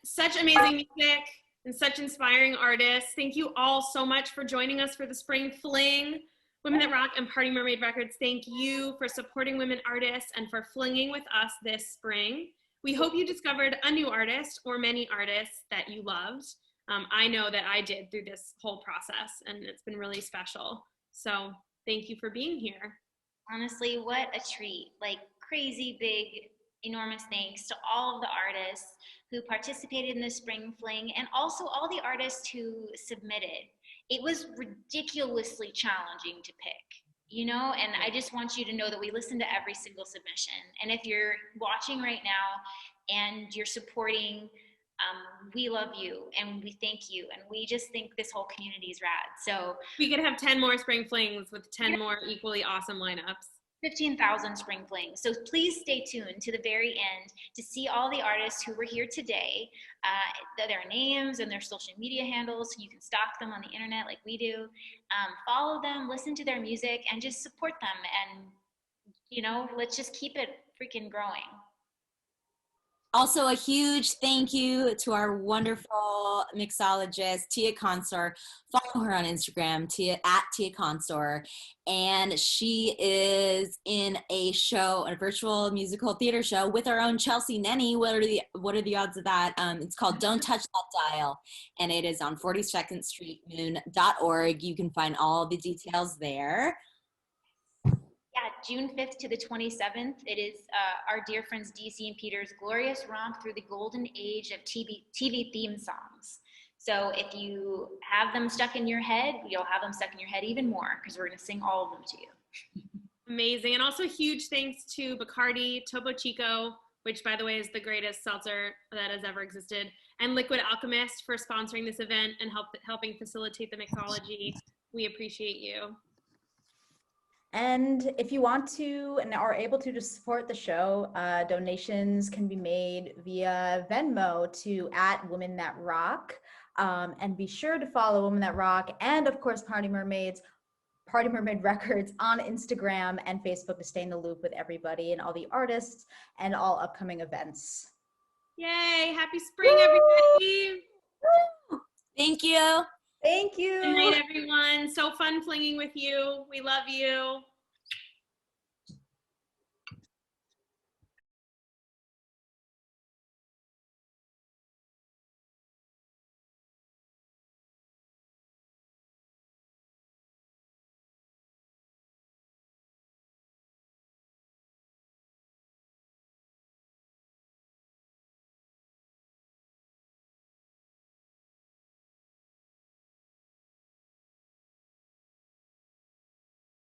A: Such amazing music and such inspiring artists. Thank you all so much for joining us for the Spring Fling. Women That Rock and Party Mermaid Records, thank you for supporting women artists and for flinging with us this spring. We hope you discovered a new artist or many artists that you loved. I know that I did through this whole process, and it's been really special. So thank you for being here.
C: Honestly, what a treat. Like, crazy big, enormous thanks to all of the artists who participated in the Spring Fling, and also all the artists who submitted. It was ridiculously challenging to pick. And I just want you to know that we listen to every single submission. And if you're watching right now and you're supporting, we love you and we thank you. And we just think this whole community is rad. So
A: we could have 10 more Spring Flings with 10 more equally awesome lineups.
C: 15,000 Spring Flings. So please stay tuned to the very end to see all the artists who were here today, their names and their social media handles, so you can stalk them on the internet like we do. Follow them, listen to their music, and just support them. And, let's just keep it freaking growing.
D: Also, a huge thank you to our wonderful mixologist, Tia Konsur. Follow her on Instagram, at Tia Konsur. And she is in a virtual musical theater show with our own Chelsea Nenny. What are the odds of that? It's called Don't Touch That Dial. And it is on 42nd Street, moon.org. You can find all the details there.
C: Yeah, June 5th to the 27th, it is our dear friends DC and Peter's glorious romp through the golden age of TV theme songs. So if you have them stuck in your head, you'll have them stuck in your head even more, because we're going to sing all of them to you.
A: Amazing. And also huge thanks to Bacardi, Topo Chico, which, by the way, is the greatest seltzer that has ever existed, and Liquid Alchemist for sponsoring this event and helping facilitate the mixology. We appreciate you.
B: And if you want to and are able to support the show, donations can be made via Venmo to @WomenThatRock. And be sure to follow Women That Rock and, of course, Party Mermaid Records on Instagram and Facebook to stay in the loop with everybody and all the artists and all upcoming events.
A: Yay! Happy spring, everybody!
D: Woo! Thank you.
B: Thank you.
A: Good night, everyone. So fun flinging with you. We love you.